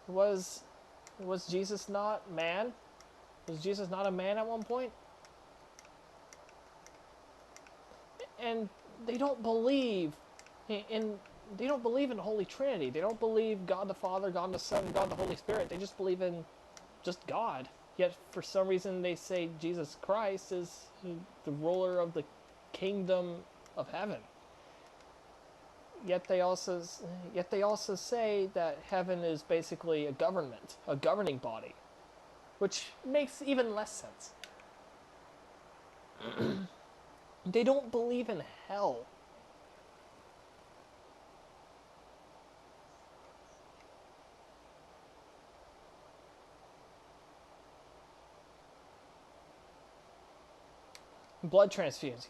Was Jesus not man? Was Jesus not a man at one point? And they don't believe in the Holy Trinity. They don't believe God the Father, God the Son, God the Holy Spirit. They just believe in just God. Yet for some reason they say Jesus Christ is the ruler of the kingdom of heaven. Yet they also say that heaven is basically a government, a governing body, which makes even less sense. They don't believe in hell. Blood transfusions.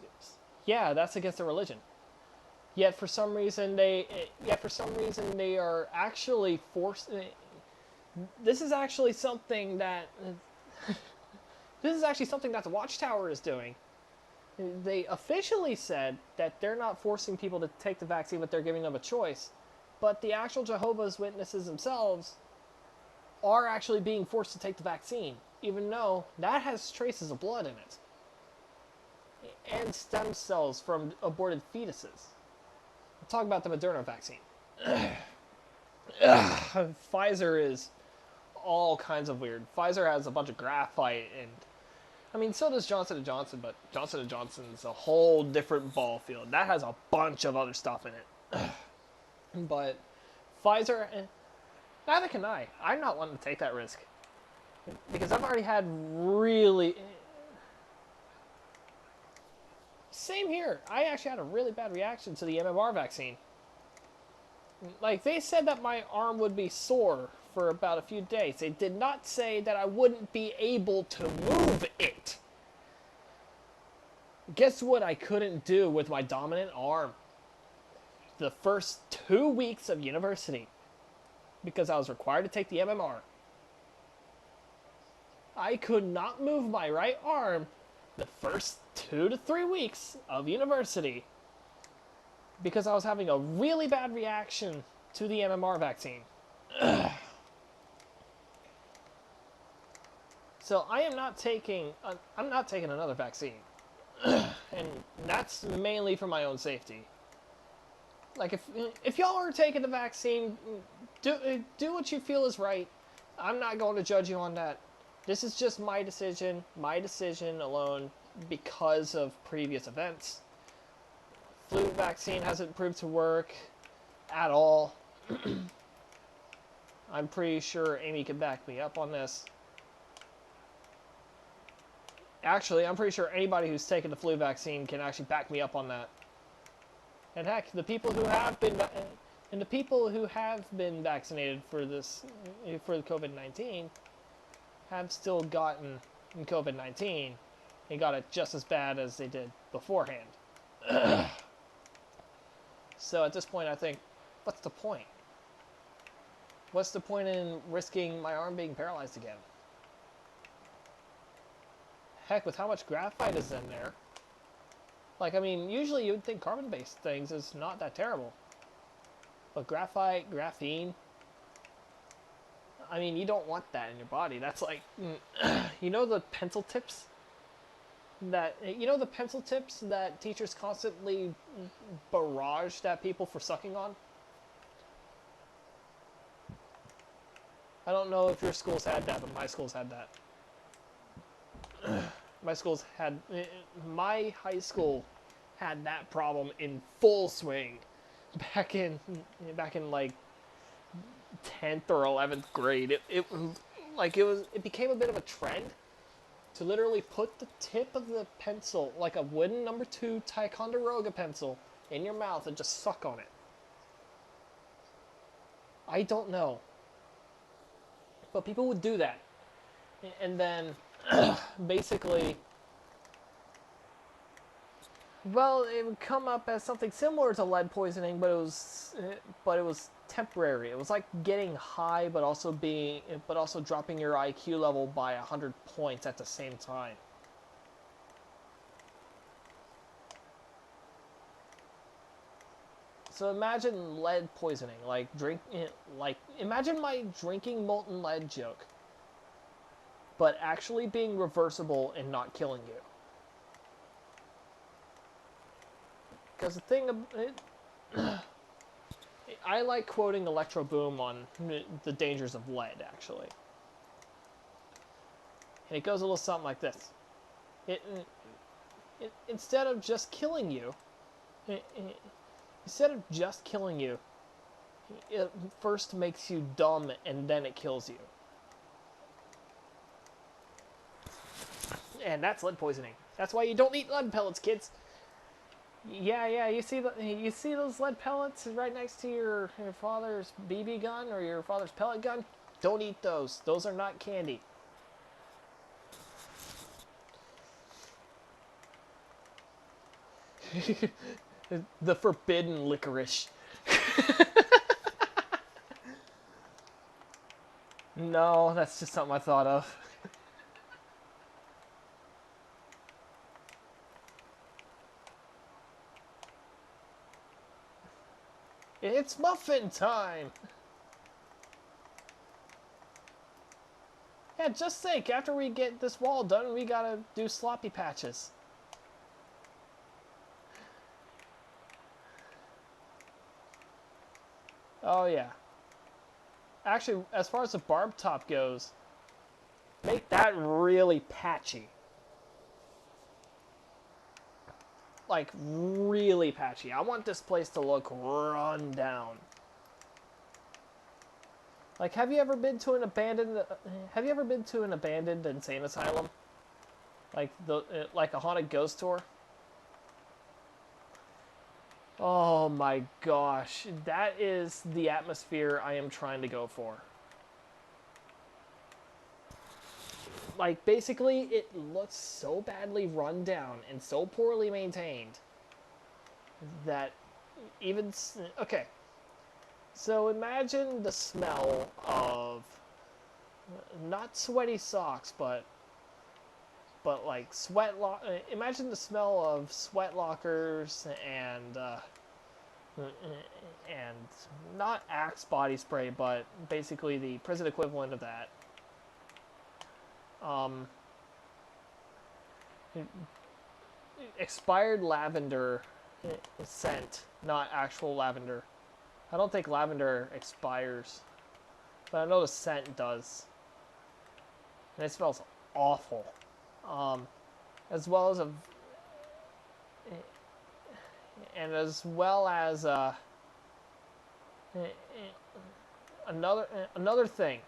Yeah, that's against the religion. Yet for some reason they are actually forced. This is actually something that the Watchtower is doing. They officially said that they're not forcing people to take the vaccine, but they're giving them a choice. But the actual Jehovah's Witnesses themselves are actually being forced to take the vaccine, even though that has traces of blood in it. And stem cells from aborted fetuses. I'll talk about the Moderna vaccine. Pfizer is all kinds of weird. Pfizer has a bunch of graphite and... I mean, so does Johnson & Johnson, but Johnson & Johnson's a whole different ball field. That has a bunch of other stuff in it. But Pfizer, neither can I. I'm not wanting to take that risk. Because I've already had really... Same here. I actually had a really bad reaction to the MMR vaccine. Like, they said that my arm would be sore for about a few days. They did not say that I wouldn't be able to move it. Guess what I couldn't do with my dominant arm? The first 2 weeks of university. Because I was required to take the MMR. I could not move my right arm the first 2 to 3 weeks of university. Because I was having a really bad reaction to the MMR vaccine. So I'm not taking another vaccine. And that's mainly for my own safety. Like, if y'all are taking the vaccine, do what you feel is right. I'm not going to judge you on that. This is just my decision alone because of previous events. Flu vaccine hasn't proved to work at all. I'm pretty sure Amy can back me up on this. Actually, I'm pretty sure anybody who's taken the flu vaccine can actually back me up on that. And heck, the people who have been vaccinated for this, for the COVID-19, have still gotten COVID-19 and got it just as bad as they did beforehand. So at this point, I think, what's the point? What's the point in risking my arm being paralyzed again? Heck, with how much graphite is in there. Like, I mean, usually you would think carbon-based things is not that terrible. But graphite, graphene, I mean, you don't want that in your body. That's like, you know the pencil tips? You know the pencil tips that teachers constantly barraged at people for sucking on? I don't know if your schools had that, but my schools had that. My high school had that problem in full swing back in like 10th or 11th grade. It became a bit of a trend to literally put the tip of the pencil, like a wooden number 2 Ticonderoga pencil, in your mouth and just suck on it. I don't know. But people would do that. And then, basically, well, it would come up as something similar to lead poisoning, but it was temporary. It was like getting high, but also dropping your IQ level by 100 points at the same time. So imagine lead poisoning, imagine my drinking molten lead joke, but actually being reversible and not killing you. Because the thing, I like quoting Electro Boom on the dangers of lead, actually. And it goes a little something like this. Instead of just killing you, it first makes you dumb and then it kills you. And that's lead poisoning. That's why you don't eat lead pellets, kids. Yeah, you see those lead pellets right next to your father's BB gun or your father's pellet gun? Don't eat those. Those are not candy. The forbidden licorice. No, that's just something I thought of. It's muffin time! Yeah, just think, after we get this wall done, we gotta do sloppy patches. Oh yeah. Actually, as far as the barb top goes, make that really patchy. Like, really patchy. I want this place to look run down. Like, have you ever been to an abandoned insane asylum? Like a haunted ghost tour? Oh my gosh, that is the atmosphere I am trying to go for. Like, basically, it looks so badly run down and so poorly maintained that even... Okay, so imagine the smell of... not sweaty socks, but like imagine the smell of sweat lockers and not Axe body spray, but basically the prison equivalent of that. Expired lavender scent, not actual lavender. I don't think lavender expires. but I know the scent does. And it smells awful. As well as another thing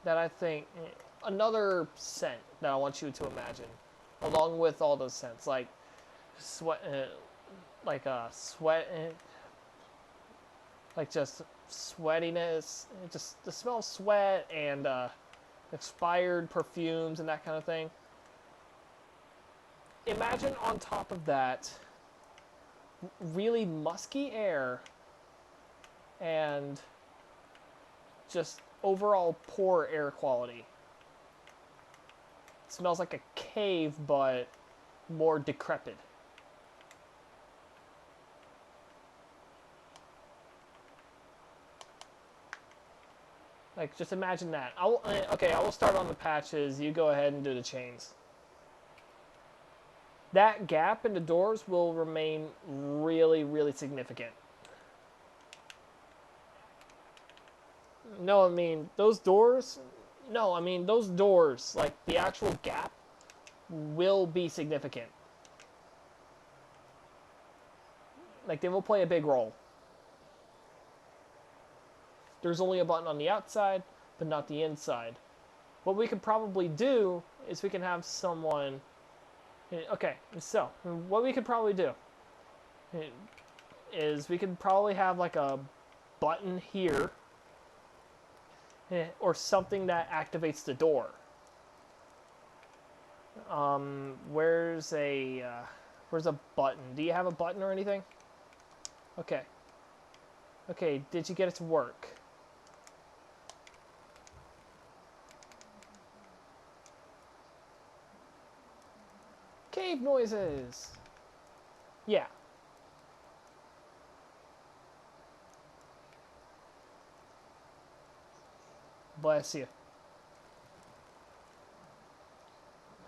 that I think, another scent that I want you to imagine, along with all those scents, like sweat, sweat, like just sweatiness, just the smell of sweat and expired perfumes and that kind of thing. Imagine on top of that really musky air and just overall poor air quality. It smells like a cave, but more decrepit. Like, just imagine that. I will start on the patches. You go ahead and do the chains. That gap in the doors will remain really, really significant. No, I mean, those doors... No, I mean, those doors, like, the actual gap will be significant. Like, they will play a big role. There's only a button on the outside, but not the inside. What we could probably do is we can have someone... Okay, so, what we could probably do is we could probably have, like, a button here, or something that activates the door. Where's a button? Do you have a button or anything? Okay. Okay, did you get it to work? Cave noises! Yeah. Bless you.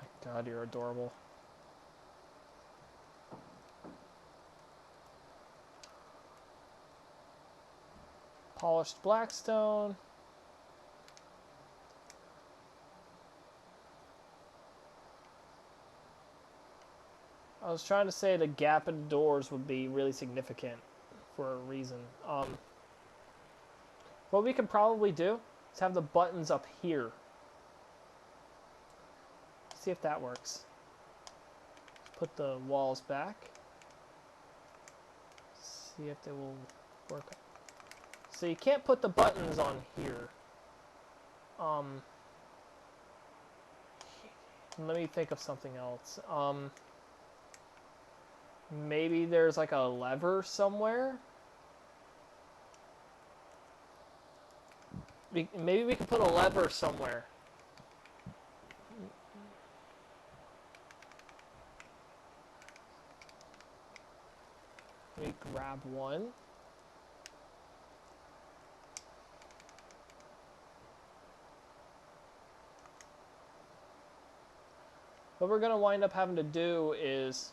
My God, you're adorable. Polished blackstone. I was trying to say the gap in the doors would be really significant for a reason. What we could probably do is have the buttons up here. See if that works. Put the walls back. See if they will work. So you can't put the buttons on here. Let me think of something else. Maybe there's like a lever somewhere. Maybe we can put a lever somewhere. Let me grab one. What we're going to wind up having to do is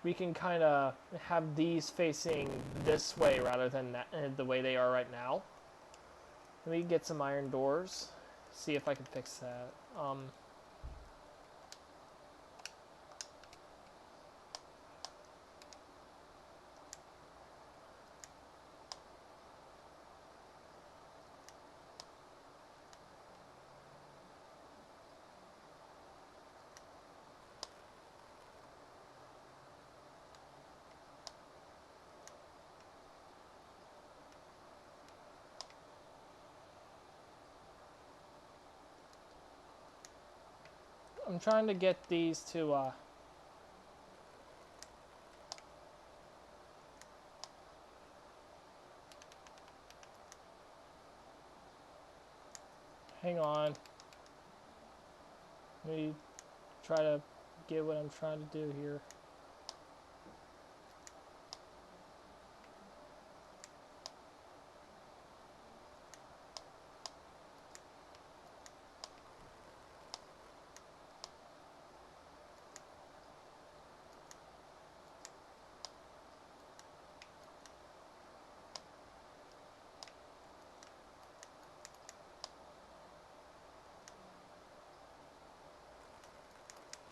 we can kind of have these facing this way rather than that, the way they are right now. Let me get some iron doors, see if I can fix that. I'm trying to get these to hang on. Let me try to get what I'm trying to do here.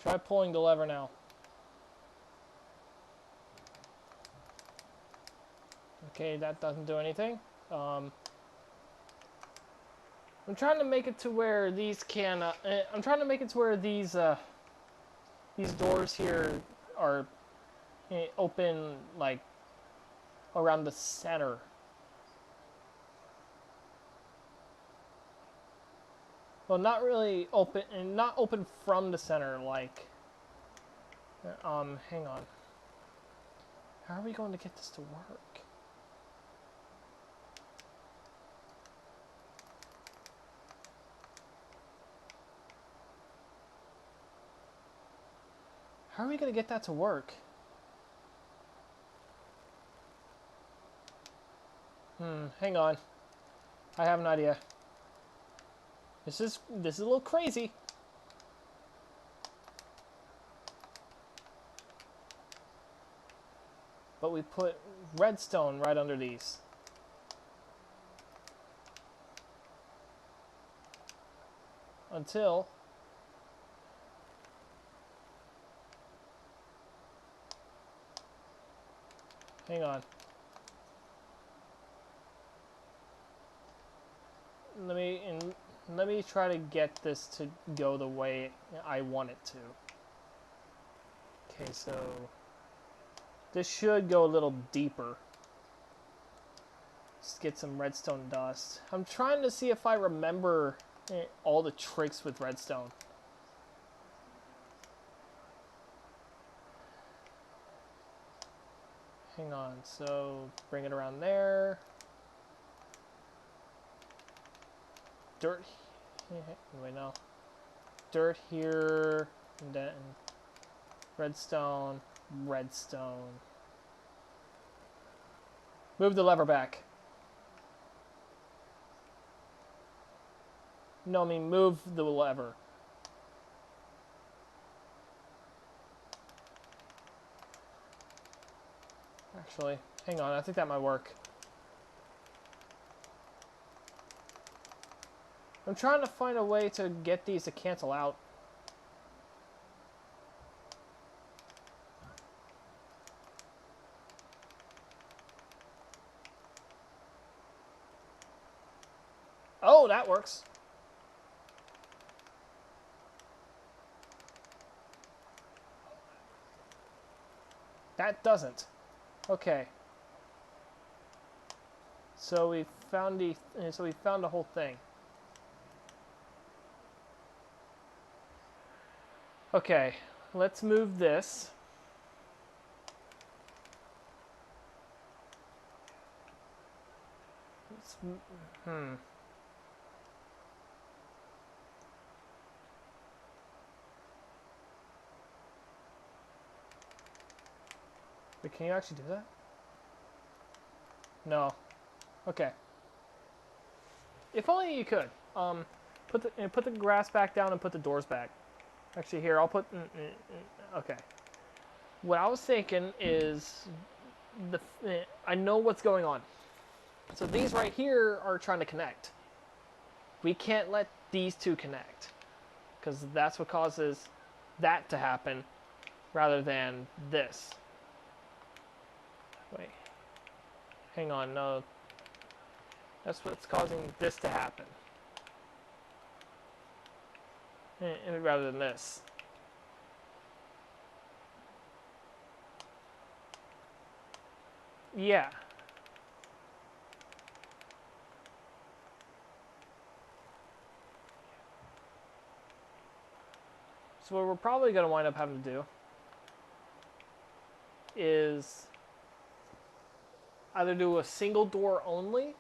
Try pulling the lever now. Okay, that doesn't do anything. I'm trying to make it to where these can. I'm trying to make it to where these doors here are open like around the center. Well, not really open, and not open from the center. Like, hang on. How are we going to get this to work? How are we going to get that to work? Hang on. I have an idea. This is a little crazy. But we put redstone right under these. Until hang on. Let me try to get this to go the way I want it to. Okay, so this should go a little deeper. Just get some redstone dust. I'm trying to see if I remember all the tricks with redstone. Hang on, so bring it around there. Dirt. Wait, no. Dirt here, and then redstone, redstone. Move the lever back. No, I mean move the lever. Actually, hang on, I think that might work. I'm trying to find a way to get these to cancel out. Oh, that works. That doesn't. Okay. So we found the whole thing. Okay, let's move this. Wait, can you actually do that? No. Okay. If only you could. Put the grass back down and put the doors back. Actually, here, I'll put... Okay. What I was thinking is... I know what's going on. So these right here are trying to connect. We can't let these two connect. Because that's what causes that to happen rather than this. Wait. Hang on, no. That's what's causing this to happen. Rather than this. Yeah. So what we're probably going to wind up having to do is either do a single door only,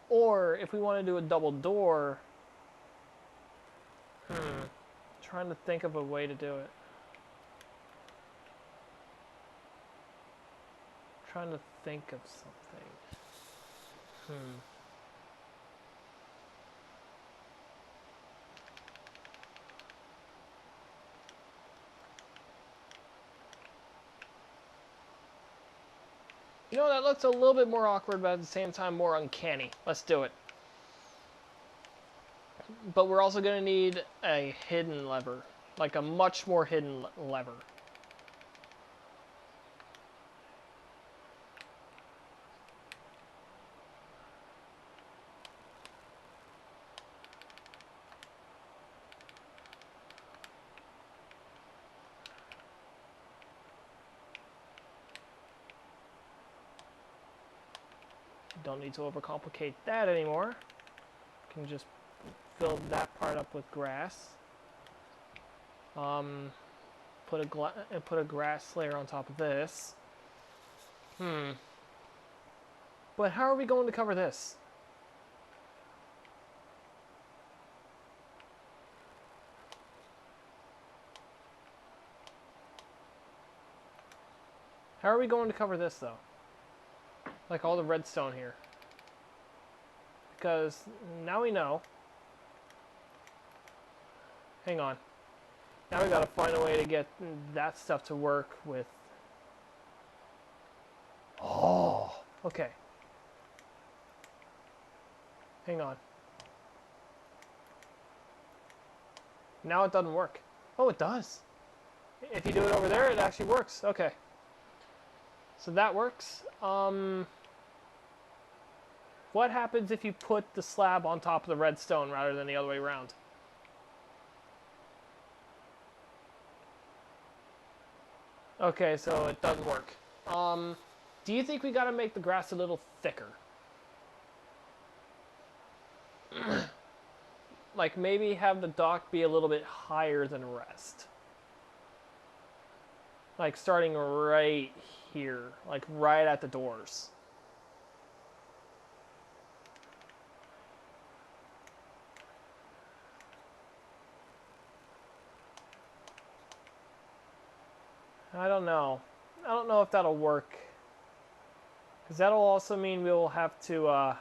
or if we want to do a double door, trying to think of a way to do it. Trying to think of something. You know, that looks a little bit more awkward, but at the same time more uncanny. Let's do it. But we're also going to need a hidden lever. Like a much more hidden lever. Don't need to overcomplicate that anymore. Can just fill that part up with grass. Put a grass layer on top of this. But how are we going to cover this? How are we going to cover this though? Like all the redstone here. Because now we know. Hang on. Now we gotta find a way to get that stuff to work with. Oh, okay. Hang on. Now it doesn't work. Oh, it does. If you do it over there, it actually works. Okay. So that works. What happens if you put the slab on top of the redstone rather than the other way around? Okay, so it doesn't work. Do you think we gotta make the grass a little thicker? Like maybe have the dock be a little bit higher than the rest. Like starting right here, like right at the doors. I don't know. I don't know if that'll work. Because that'll also mean we'll have to,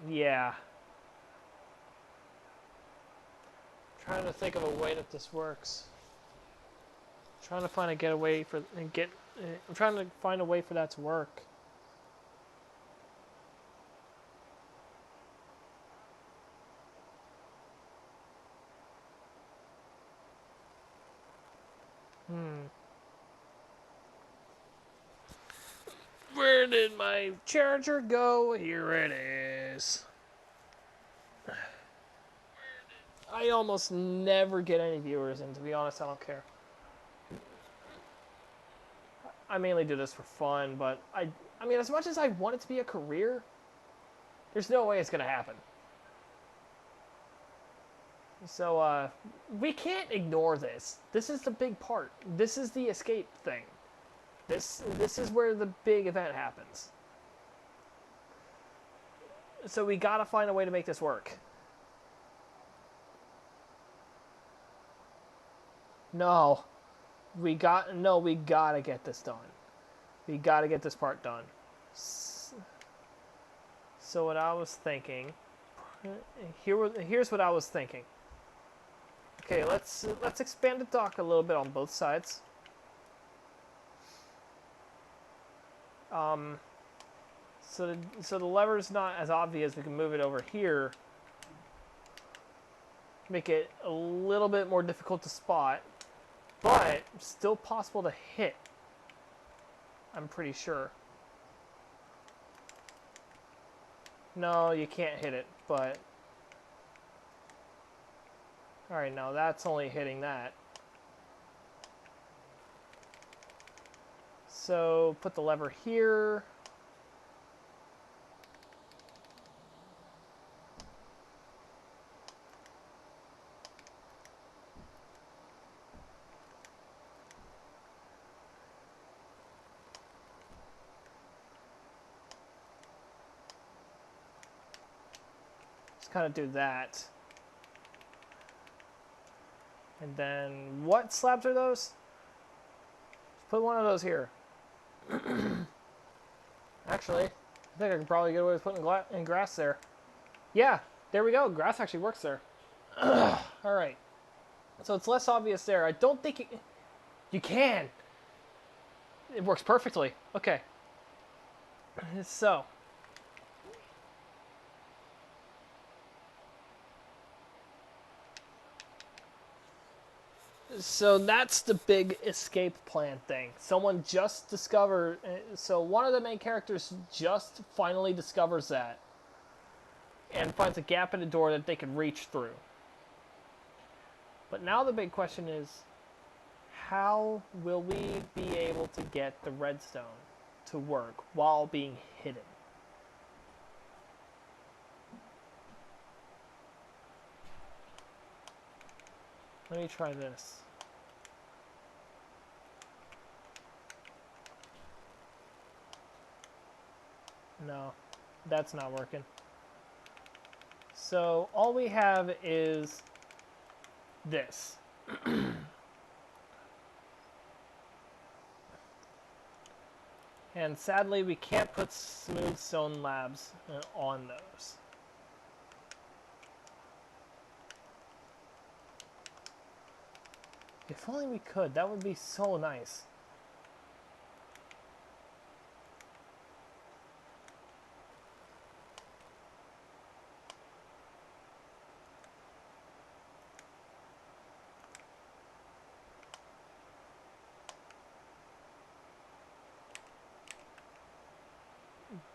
yeah. I'm trying to think of a way that this works. I'm trying to find a I'm trying to find a way for that to work. Where did my charger go? Here it is. I almost never get any viewers, and to be honest, I don't care. I mainly do this for fun, but I mean, as much as I want it to be a career, there's no way it's gonna happen. So, we can't ignore this. This is the big part. This is the escape thing. This is where the big event happens. So we gotta find a way to make this work. No. We gotta get this done. We gotta get this part done. So what I was thinking... Here's what I was thinking. Okay, let's expand the dock a little bit on both sides. So the lever's not as obvious. We can move it over here. Make it a little bit more difficult to spot, but still possible to hit. I'm pretty sure. No, you can't hit it, but... Alright, now that's only hitting that. So, put the lever here. Just kind of do that. And then, what slabs are those? Put one of those here. Actually, I think I could probably get away with putting in grass there. Yeah, there we go. Grass actually works there. Alright. So it's less obvious there. I don't think you can. It works perfectly. Okay. So. So that's the big escape plan thing. Someone just discovered. So one of the main characters just finally discovers that and finds a gap in the door that they can reach through. But now the big question is, how will we be able to get the redstone to work while being hidden? Let me try this. No, that's not working. So all we have is this. And sadly, we can't put smooth stone slabs on those. If only we could, that would be so nice.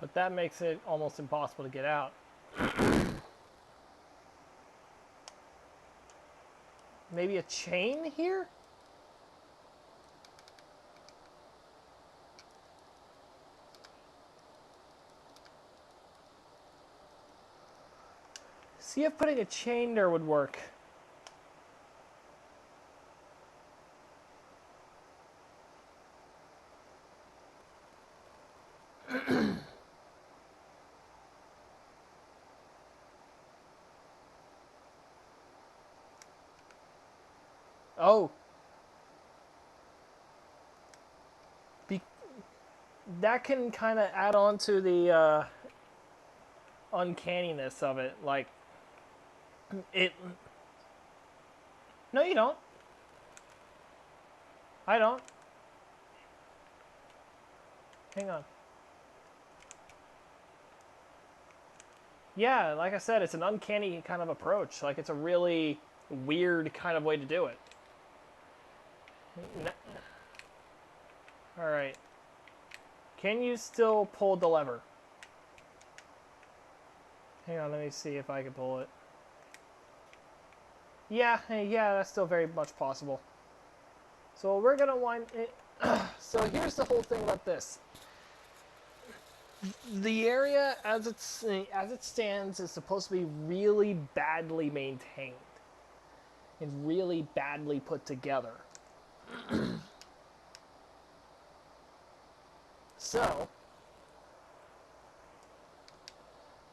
But that makes it almost impossible to get out. Maybe a chain here? See if putting a chain there would work. Oh. That can kind of add on to the uncanniness of it. Like, it... No, you don't. I don't. Hang on. Yeah, like I said, it's an uncanny kind of approach. Like, it's a really weird kind of way to do it. Alright. Can you still pull the lever? Hang on, let me see if I can pull it. Yeah, that's still very much possible. So we're gonna wind it. So here's the whole thing about this. The area as it stands is supposed to be really badly maintained and really badly put together. So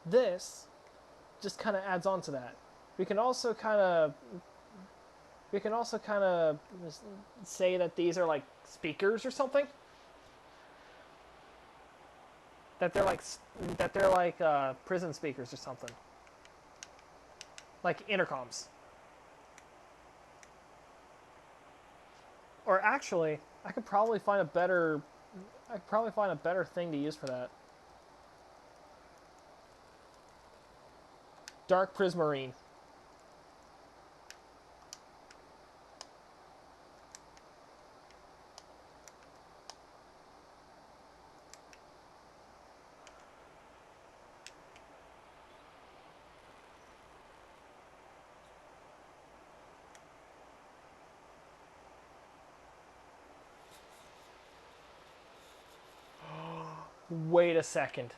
this just kind of adds on to that. We can also kind of say that these are like speakers or something. That they're like prison speakers or something. Like intercoms. Or actually, I could probably find a better thing to use for that. Dark Prismarine. Wait a second.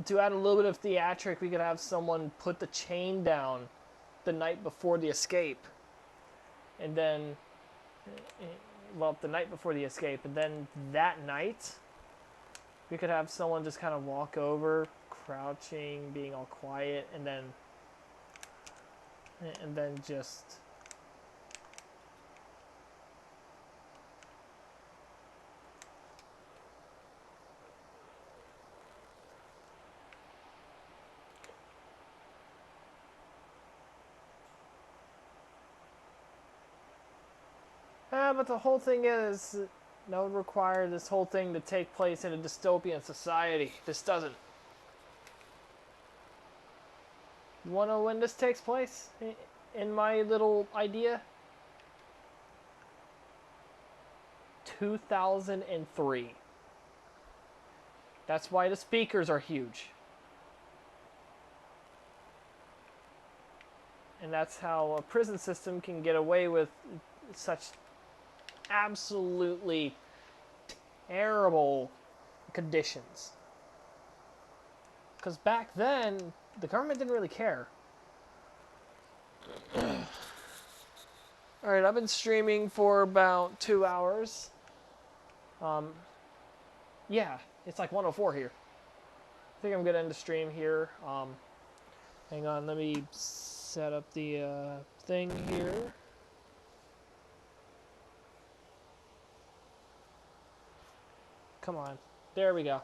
To add a little bit of theatric, we could have someone put the chain down the night before the escape. And then, well, the night before the escape. And then that night, we could have someone just kind of walk over, crouching, being all quiet, and then just... but the whole thing is, that would require this whole thing to take place in a dystopian society. This doesn't. You want to know when this takes place? In my little idea? 2003. That's why the speakers are huge. And that's how a prison system can get away with such absolutely terrible conditions. Because back then, the government didn't really care. Alright, I've been streaming for about 2 hours. Yeah, it's like 104 here. I think I'm going to end the stream here. Hang on, let me set up the thing here. Come on. There we go.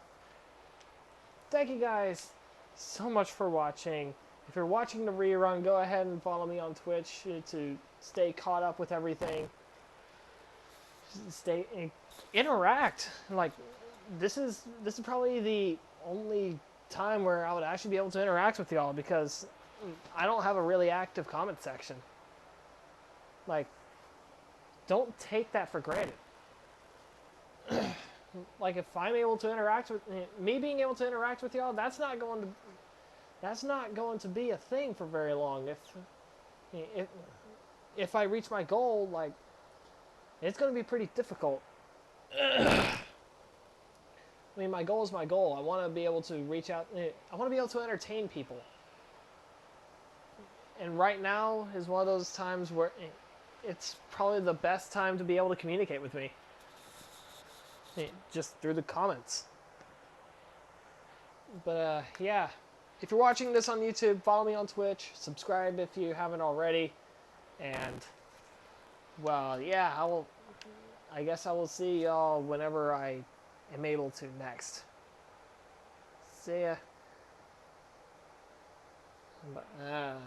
Thank you guys so much for watching. If you're watching the rerun, go ahead and follow me on Twitch to stay caught up with everything. Interact. Like, this is probably the only time where I would actually be able to interact with y'all, because I don't have a really active comment section. Like, don't take that for granted. Like, if I'm able to interact with me, being able to interact with y'all, that's not going to be a thing for very long. If I reach my goal, like, it's going to be pretty difficult. I mean, my goal is my goal. I want to be able to reach out. I want to be able to entertain people. And right now is one of those times where it's probably the best time to be able to communicate with me. Just through the comments. But yeah, if you're watching this on YouTube, follow me on Twitch, subscribe if you haven't already, and well, yeah, I guess I will see y'all whenever I am able to next. See ya.